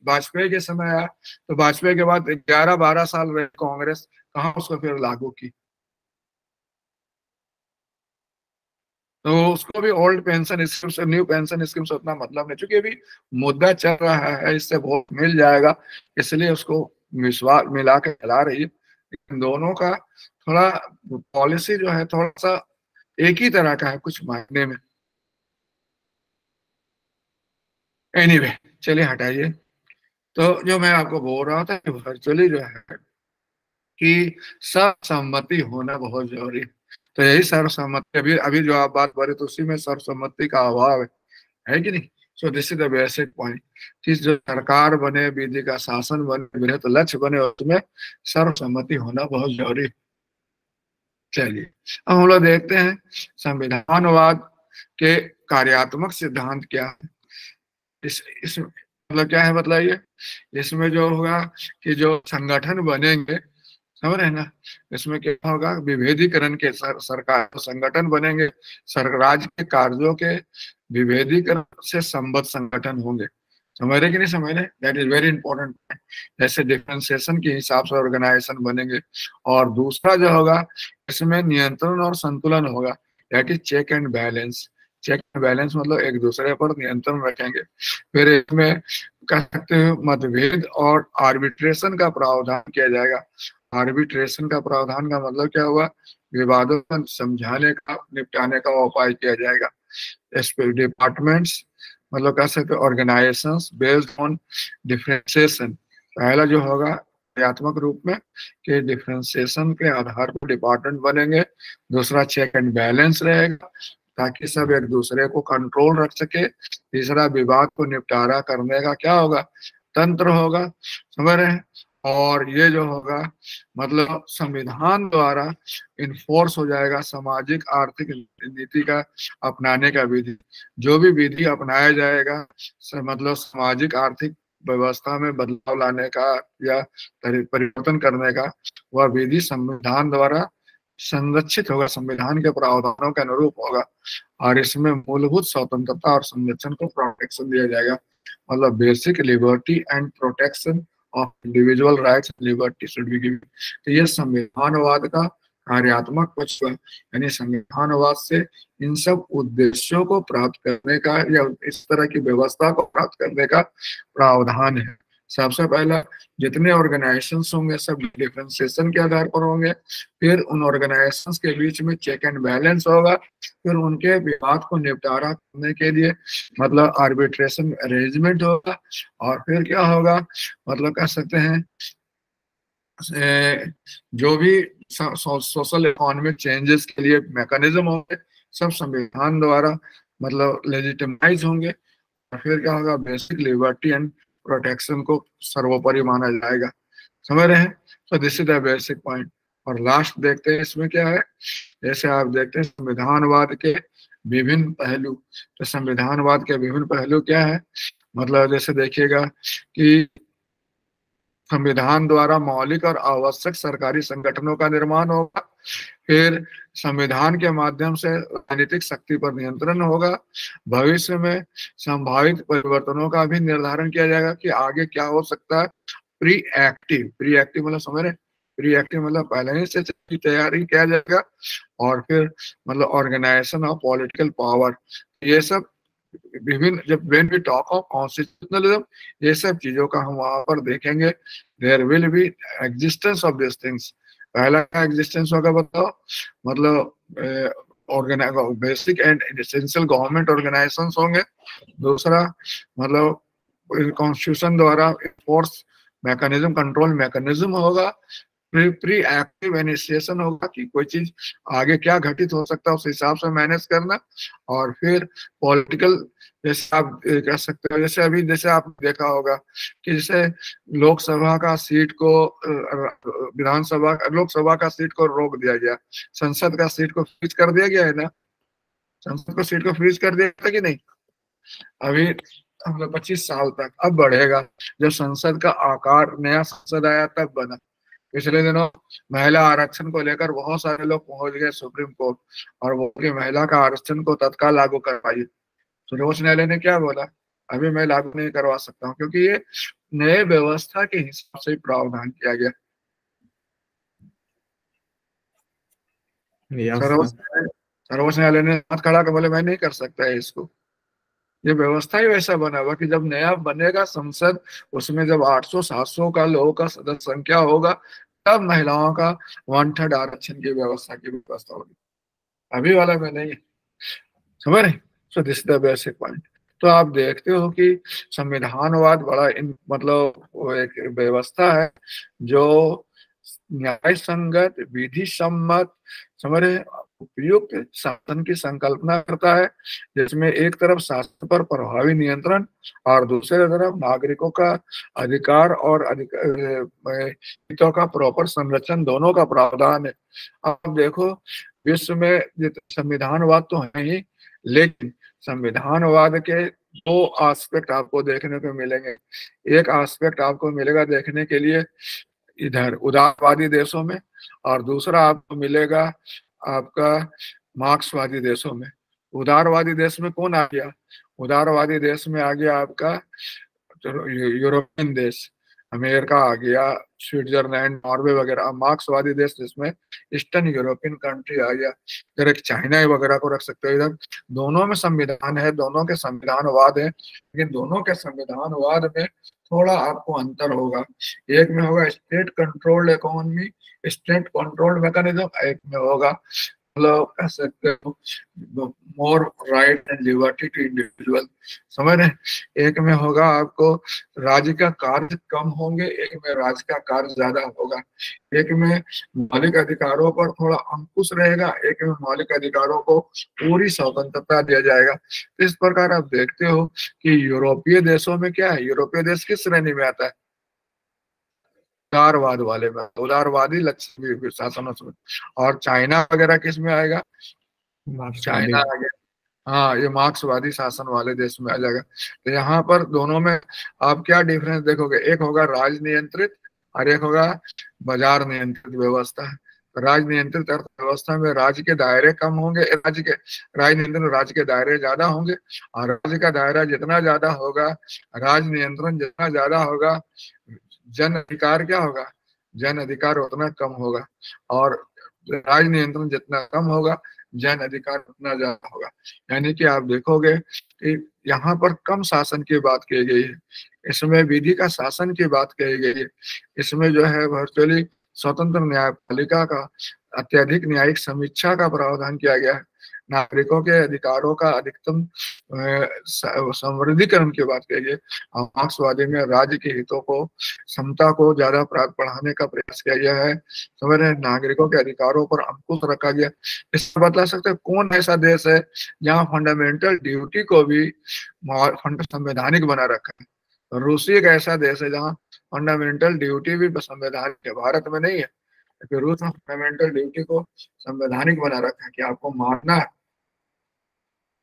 वाजपेयी के समय आया, तो वाजपेयी के बाद 11-12 साल रहे कांग्रेस, कहाँ उसको फिर लागू की? तो उसको भी ओल्ड पेंशन स्कीम से न्यू पेंशन स्कीम से उतना मतलब नहीं, क्योंकि अभी मुद्दा चल रहा है, इससे वोट मिल जाएगा, इसलिए उसको विश्वास मिला के चला रही है। लेकिन दोनों का थोड़ा पॉलिसी जो है थोड़ा सा एक ही तरह का है कुछ मायने में। एनीवे, चलिए हटाइए। तो जो मैं आपको बोल रहा था कि वर्चुअली जो है कि सर्वसम्मति होना बहुत जरूरी है। तो यही सर्वसम्मति, अभी अभी जो आप बात करें तो उसी में सर्वसम्मति का अभाव है कि नहीं? सो this is the basic point कि जो सरकार बने, विधि का शासन बने, बृहत लक्ष्य बने, उसमें सर्वसम्मति होना बहुत जरूरी है। चलिए अब हम लोग देखते हैं संविधानवाद के कार्यात्मक सिद्धांत क्या है। इस मतलब क्या है बताइए? इसमें जो होगा कि जो संगठन बनेंगे, समझ रहे हैं ना। इसमें क्या होगा, विभेदीकरण के सरकार संगठन बनेंगे, राज्य के कार्यों के विभेदीकरण से संबद्ध संगठन होंगे। समझ रहे कि नहीं समझ रहे, दैट इज वेरी इंपॉर्टेंट। जैसे डिफरेंशिएशन के हिसाब से ऑर्गेनाइजेशन बनेंगे। और दूसरा जो होगा, इसमें नियंत्रण और संतुलन होगा, that is check and balance. Check and balance मतलब एक दूसरे पर नियंत्रण रखेंगे। फिर इसमें कह सकते हैं मतभेद और आर्बिट्रेशन का प्रावधान किया जाएगा। आर्बिट्रेशन का प्रावधान का मतलब क्या हुआ, विवादों को समझाने का, निपटाने का उपाय किया जाएगा। डिपार्टमेंट्स मतलब कह सकते ऑर्गेनाइजेशंस बेस्ड ऑन डिफरेंशिएशन। पहला जो होगा क्रियात्मक रूप में कि डिफरेंशिएशन के आधार पर डिपार्टमेंट बनेंगे। दूसरा चेक एंड बैलेंस रहेगा ताकि सब एक दूसरे को कंट्रोल रख सके। तीसरा विवाद को निपटारा करने का क्या होगा, तंत्र होगा। समझ रहे हैं। और ये जो होगा मतलब संविधान द्वारा इन्फोर्स हो जाएगा सामाजिक आर्थिक नीति का अपनाने का विधि। जो भी विधि अपनाया जाएगा मतलब सामाजिक आर्थिक व्यवस्था में बदलाव लाने का या परिवर्तन करने का, वह विधि संविधान द्वारा संरक्षित होगा, संविधान के प्रावधानों के अनुरूप होगा। और इसमें मूलभूत स्वतंत्रता और संरक्षण को प्रोटेक्शन दिया जाएगा। मतलब basic liberty and protection of individual rights liberty should be given. तो ये संविधानवाद का कार्यात्मक पक्ष है, यानी संविधानवाद से इन सब उद्देश्यों को प्राप्त करने का या इस तरह की व्यवस्था को प्राप्त करने का प्रावधान है। सबसे पहला जितने ऑर्गेनाइजेशंस होंगे सब डिफरेंशिएशन के आधार पर होंगे। फिर उन ऑर्गेनाइजेशंस के बीच में चेक एंड बैलेंस होगा। फिर उनके विवाद को निपटारा करने के लिए मतलब आर्बिट्रेशन अरेंजमेंट होगा। और फिर क्या होगा, मतलब कह सकते हैं जो भी सोशल इकोनॉमिक चेंजेस के लिए मैकेनिज्म होंगे सब संविधान द्वारा मतलब लेजिटिमाइज होंगे। और फिर क्या होगा, बेसिक लिबर्टी एंड प्रोटेक्शन को सर्वोपरि माना जाएगा। समझ रहे हैं। तो this is the basic point. और लास्ट देखते हैं इसमें क्या है। जैसे आप देखते हैं संविधानवाद के विभिन्न पहलू। तो संविधानवाद के विभिन्न पहलू क्या है, मतलब जैसे देखिएगा कि संविधान द्वारा मौलिक और आवश्यक सरकारी संगठनों का निर्माण होगा। फिर संविधान के माध्यम से राजनीतिक शक्ति पर नियंत्रण होगा। भविष्य में संभावित परिवर्तनों का भी निर्धारण किया जाएगा कि आगे क्या हो सकता है। प्री एक्टिव मतलब समझ रहे, प्री एक्टिव मतलब पहले ही से तैयारी किया जाएगा। और फिर मतलब ऑर्गेनाइजेशन ऑफ पॉलिटिकल पावर, ये सब विभिन्न, जब when we talk of constitutionalism ये सब चीजों का हम वहां पर देखेंगे। There will be existence of this things. पहला एग्जिस्टेंस होगा बताओ, मतलब basic and essential government organisations होंगे। दूसरा मतलब कॉन्स्टिट्यूशन द्वारा फोर्स मैकेनिज्म, कंट्रोल मैकेनिज्म होगा। प्री एक्टिव इनिशिएशन होगा कि कोई चीज आगे क्या घटित हो सकता है उस हिसाब से मैनेज करना। और फिर पॉलिटिकल, जैसे आप कह सकते हो, जैसे अभी जैसे आप देखा होगा कि जैसे लोकसभा का सीट को विधानसभा लोकसभा का सीट को रोक दिया गया, संसद का सीट को फ्रीज कर दिया गया है ना। संसद को सीट को फ्रीज कर दिया था कि नहीं अभी, मतलब 25 साल तक। अब बढ़ेगा, जब संसद का आकार नया संसद आया तब बना। पिछले दिनों महिला आरक्षण को लेकर बहुत सारे लोग पहुंच गए सुप्रीम कोर्ट और वो कि महिला का आरक्षण को तत्काल लागू करवाइए। सर्वोच्च न्यायालय ने क्या बोला, अभी मैं लागू नहीं करवा सकता हूँ क्योंकि ये नए व्यवस्था के हिसाब से प्रावधान किया गया। सर्वोच्च न्यायालय ने हाथ खड़ा कर बोले मैं नहीं कर सकता है इसको। ये व्यवस्था ही वैसा बना हुआ कि जब नया बनेगा संसद, उसमें जब 800-700 का लोगों का सदस्य संख्या होगा तब महिलाओं का 1/3 आरक्षण की व्यवस्था होगी। अभी वाला में नहीं। समझ रहे। So this the basic point. तो आप देखते हो कि संविधानवाद बड़ा मतलब वो एक व्यवस्था है जो न्याय संगत, विधि सम्मत, समझ रहे, उपयुक्त शासन की संकल्पना करता है, जिसमें एक तरफ शासन पर प्रभावी नियंत्रण और दूसरे तरफ नागरिकों का अधिकार और हितों का प्रॉपर संरक्षण, दोनों का प्रावधान है। अब देखो विश्व में संविधानवाद तो है ही, लेकिन संविधानवाद के दो एस्पेक्ट आपको देखने को मिलेंगे। एक एस्पेक्ट आपको मिलेगा देखने के लिए इधर उदारवादी देशों में, और दूसरा आपको मिलेगा आपका मार्क्सवादी देशों में। उदारवादी देश में कौन आ गया? उदारवादी देश में आ गया आपका यूरोपियन देश, अमेरिका आ गया, स्विट्जरलैंड, नॉर्वे वगैरह। अब मार्क्सवादी देश जिसमें ईस्टर्न यूरोपियन कंट्री आ गया, इधर एक चाइना वगैरह को रख सकते हो। इधर दोनों में संविधान है, दोनों के संविधानवाद है, लेकिन दोनों के संविधानवाद में थोड़ा आपको अंतर होगा। एक में होगा state controlled economy, state controlled mechanism, एक में होगा मतलब कह सकते हो more right and liberty to individual. समझ रहे हैं? एक में होगा आपको राज्य का कार्य कम होंगे, एक में राज्य का कार्य ज्यादा होगा। एक में मौलिक अधिकारों पर थोड़ा अंकुश रहेगा, एक में मौलिक अधिकारों को पूरी स्वतंत्रता दिया जाएगा। तो इस प्रकार आप देखते हो कि यूरोपीय देशों में क्या है, यूरोपीय देश किस श्रेणी में आता है? उदारवाद वाले में, उदारवादी लक्ष्य शासनों से। और चाइना वगैरह किस में आएगा? मार्क्सवादी। चाइना आ गया, हाँ, ये मार्क्सवादी शासन वाले देश में आ जाएगा। तो यहाँ पर दोनों में आप क्या डिफरेंस देखोगे? एक होगा राज नियंत्रित और एक होगा बाजार नियंत्रित व्यवस्था। राज नियंत्रित अर्थव्यवस्था में राज्य के दायरे कम होंगे, राज नियंत्रण राज्य के दायरे ज्यादा होंगे, और राज्य का दायरा जितना ज्यादा होगा, राज नियंत्रण जितना ज्यादा होगा, जन अधिकार क्या होगा? जन अधिकार उतना कम होगा, और राज नियंत्रण जितना कम होगा, जन अधिकार उतना ज्यादा होगा। यानी कि आप देखोगे कि यहाँ पर कम शासन की बात की गई है, इसमें विधि का शासन की बात कही गई है, इसमें जो है वर्चुअली स्वतंत्र न्यायपालिका का अत्यधिक न्यायिक समीक्षा का प्रावधान किया गया है, नागरिकों के अधिकारों का अधिकतम संवर्धीकरण की बात कही गई। मार्क्सवादी में राज्य के हितों को, समता को ज्यादा बढ़ाने का प्रयास किया गया है। समझ रहे हैं? नागरिकों के अधिकारों पर अंकुश रखा गया। इससे बता सकते हैं कौन ऐसा देश है जहाँ फंडामेंटल ड्यूटी को भी संवैधानिक बना रखा है? रूसी एक ऐसा देश है जहाँ फंडामेंटल ड्यूटी भी संवैधानिक है, भारत में नहीं है। क्योंकि रूस में फंडामेंटल ड्यूटी को संवैधानिक बना रखा है कि आपको मानना है,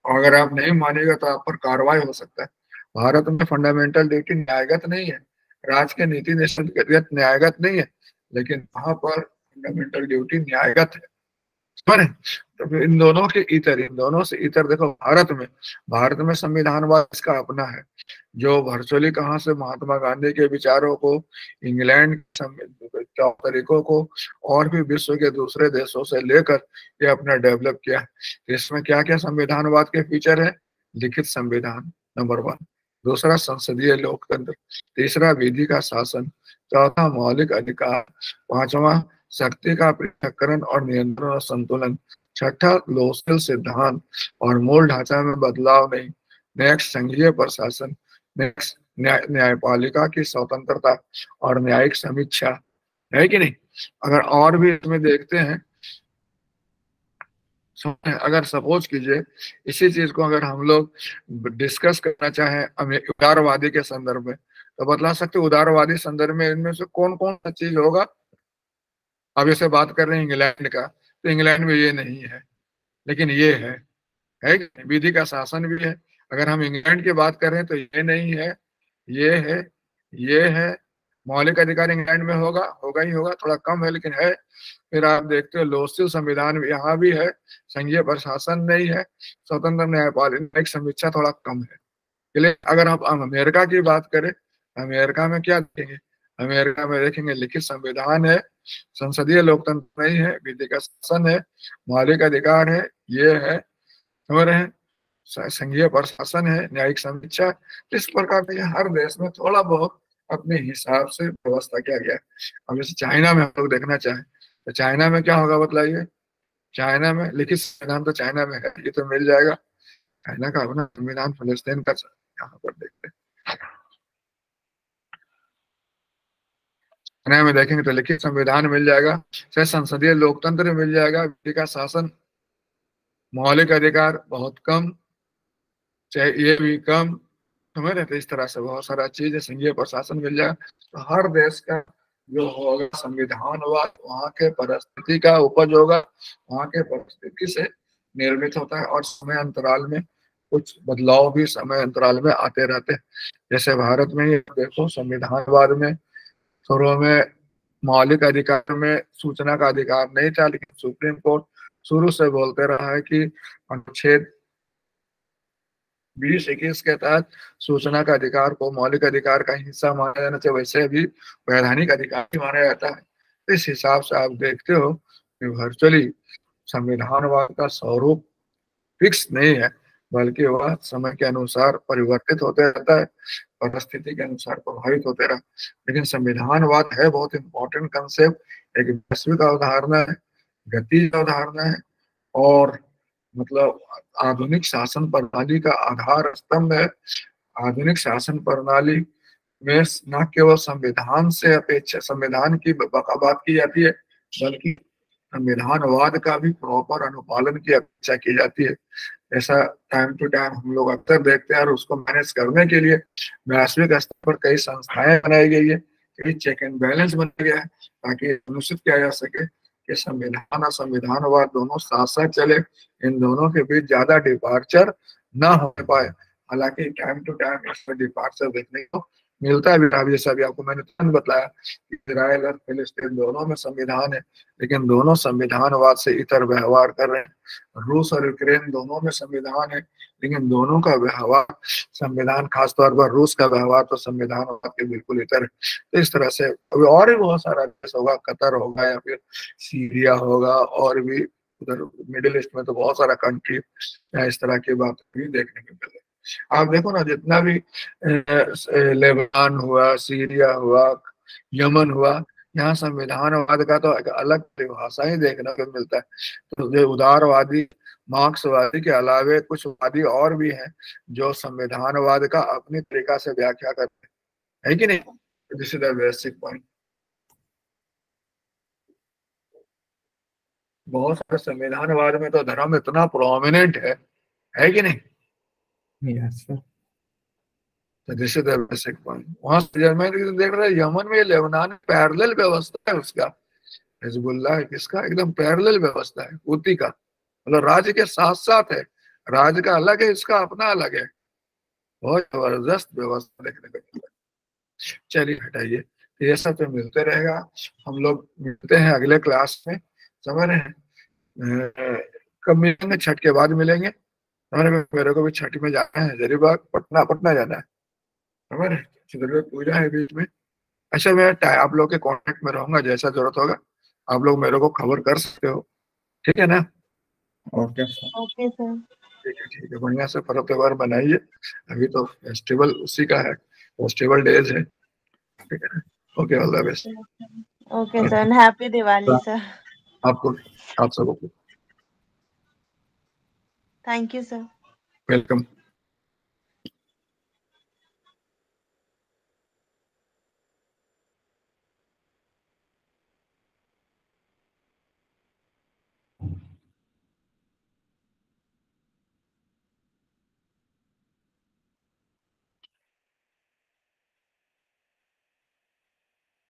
और अगर आप नहीं मानेगा तो आप पर कार्रवाई हो सकता है। भारत में फंडामेंटल ड्यूटी न्यायगत नहीं है, राज्य के नीति निषेध न्यायगत नहीं है, लेकिन वहां पर फंडामेंटल ड्यूटी न्यायगत है। समझ? तो फिर इन दोनों के इतर, इन दोनों से इतर देखो, भारत में संविधानवाद इसका अपना है, जो वर्चुअली कहाँ से महात्मा गांधी के विचारों को, इंग्लैंड के तरीकों को, और भी विश्व के दूसरे देशों से लेकर ये अपना डेवलप किया है। इसमें क्या क्या संविधानवाद के फीचर है? लिखित संविधान नंबर 1, दूसरा संसदीय लोकतंत्र, तीसरा विधि का शासन, चौथा मौलिक अधिकार, पांचवा शक्ति का पृथक्करण और नियंत्रण और संतुलन, छठा लोसेल सिद्धांत और मूल ढांचा में बदलाव नहीं, नेक्स्ट संघीय प्रशासन, नेक्स्ट न्यायपालिका की स्वतंत्रता और न्यायिक समीक्षा। है कि नहीं? अगर और भी इसमें देखते हैं, अगर सपोज कीजिए इसी चीज को अगर हम लोग डिस्कस करना चाहें उदारवादी के संदर्भ में, तो बतला सकते उदारवादी संदर्भ में इनमें से कौन कौन सा चीज होगा? अब जैसे बात कर रहे हैं इंग्लैंड का, तो इंग्लैंड में ये नहीं है, लेकिन ये है कि विधि का शासन भी है। अगर हम इंग्लैंड की बात कर रहे हैं तो ये नहीं है, ये है, ये है। मौलिक अधिकार इंग्लैंड में होगा ही होगा, थोड़ा कम है लेकिन है। फिर आप देखते हो लोकसेल संविधान यहाँ भी है, संघीय प्रशासन नहीं है, स्वतंत्र न्यायपालिका समीक्षा थोड़ा कम है। इसलिए अगर आप अमेरिका की बात करें, अमेरिका में क्या देखेंगे? अमेरिका में देखेंगे लिखित संविधान है, संसदीय लोकतंत्र नहीं है, विधि का शासन है, मौलिक अधिकार है, ये है, समझ रहे हैं, संघीय प्रशासन है, न्यायिक समीक्षा। इस प्रकार के हर देश में थोड़ा बहुत अपने हिसाब से व्यवस्था किया गया है। अब जैसे चाइना में हम लोग देखना चाहें तो चाइना में क्या होगा बतलाइए? चाइना में लिखित संविधान तो चाइना में है, ये तो मिल जाएगा। चाइना का अपना संविधान, फिलिस्तीन का यहाँ पर देखते हैं। चाइना में देखेंगे तो लिखित संविधान मिल जाएगा, संसदीय लोकतंत्र मिल जाएगा, विधि का शासन, मौलिक अधिकार बहुत कम, चाहे ये भी कम, समझ रहे? तो इस तरह से बहुत सारा चीज है, संघीय प्रशासन मिल जाएगा। तो हर देश का जो होगा संविधानवाद वहाँ के परिस्थिति का उपज होगा, वहाँ के परिस्थिति से निर्मित होता है, और समय अंतराल में कुछ बदलाव भी समय अंतराल में आते रहते हैं। जैसे भारत में ही देखो, संविधानवाद में शुरू में मौलिक अधिकार में सूचना का अधिकार नहीं था, लेकिन सुप्रीम कोर्ट शुरू से बोलते रहा है कि अनुच्छेद 20-21 के तहत सूचना का अधिकार को मौलिक अधिकार का हिस्सा माना जाना चाहिए, वैसे भी वैधानिक अधिकार ही माना जाता है। इस हिसाब से आप देखते हो कि वर्चुअली संविधानवाद का स्वरूप फिक्स नहीं है, बल्कि वह समय के अनुसार परिवर्तित होते रहता है, परिस्थिति के अनुसार प्रभावित होते रहा। लेकिन संविधानवाद है बहुत इंपॉर्टेंट कंसेप्ट, एक वैश्विक अवधारणा है, गति अवधारणा है, और मतलब आधुनिक शासन प्रणाली का आधार स्तंभ है। आधुनिक शासन प्रणाली में न केवल संविधान से अपेक्षा संविधान की बात की जाती है, बल्कि संविधानवाद का भी प्रॉपर अनुपालन की अपेक्षा की जाती है। ऐसा टाइम टू टाइम हम लोग अक्सर देखते हैं, और उसको मैनेज करने के लिए वैश्विक स्तर पर कई संस्थाएं बनाई गई है, कई चेक एंड बैलेंस बनाया गया है, ताकि सुनिश्चित किया जा सके कि संविधान और संविधानवाद दोनों साथ साथ चले, इन दोनों के बीच ज्यादा डिपार्चर ना हो पाए। हालांकि टाइम टू टाइम इसमें डिपार्चर देखने को मिलता है भी। अभी जैसा भी आपको मैंने तुरंत बताया कि इजराइल और फिलिस्तीन दोनों में संविधान है, लेकिन दोनों संविधानवाद से इतर व्यवहार कर रहे हैं। रूस और यूक्रेन दोनों में संविधान है, लेकिन दोनों का व्यवहार संविधान, खासतौर पर रूस का व्यवहार तो संविधानवाद के बिल्कुल इतर है। तो इस तरह से अभी और भी बहुत सारा देश होगा, कतर होगा या फिर सीरिया होगा, और भी उधर मिडिल ईस्ट में तो बहुत सारा कंट्री इस तरह की बात भी देखने को मिले। आप देखो ना, जितना भी लेबनान हुआ, सीरिया हुआ, यमन हुआ, यहाँ संविधानवाद का तो एक अलग परिभाषा ही देखने को मिलता है। तो जो उदारवादी मार्क्सवादी के अलावे कुछ वादी और भी हैं जो संविधानवाद का अपनी तरीका से व्याख्या करते हैं, है कि नहीं? This is the basic point. बहुत सारे संविधानवाद में तो धर्म इतना प्रोमिनेंट है कि नहीं? Yes sir. तो this is the basic point. वहां से मैं देख रहा है यमन में, लेबनान में पैरेलल व्यवस्था है उसका, हिजबुल्लाह किसका एकदम पैरेलल व्यवस्था है, हुती का, मतलब राज्य के साथ साथ है, राज्य का अलग है, इसका अपना अलग है। बहुत जबरदस्त व्यवस्था देखने को मिलता है। चलिए हटाइए, ये सब तो मिलते रहेगा। हम लोग मिलते हैं अगले क्लास में, समझ रहे हैं? कब मिलेंगे? छठ के बाद मिलेंगे। मेरे को भी छठ में जाना है, हजारीबाग, पटना जाना है, समझ रहे? चित्रगुप्त पूजा है बीच में। अच्छा, मैं आप लोग के कांटेक्ट में रहूंगा, जैसा जरूरत होगा आप लोग मेरे को खबर कर सकते हो, ठीक है ना? Okay sir. Okay sir. ठीक है, बढ़िया से पर्व त्योहार बनाइए। अभी तो फेस्टिवल उसी का है, फेस्टिवल डेज है, ठीक है ना? Okay, all the best. Okay sir, happy Diwali sir. आपको, आप सबको थैंक यू सर। वेलकम।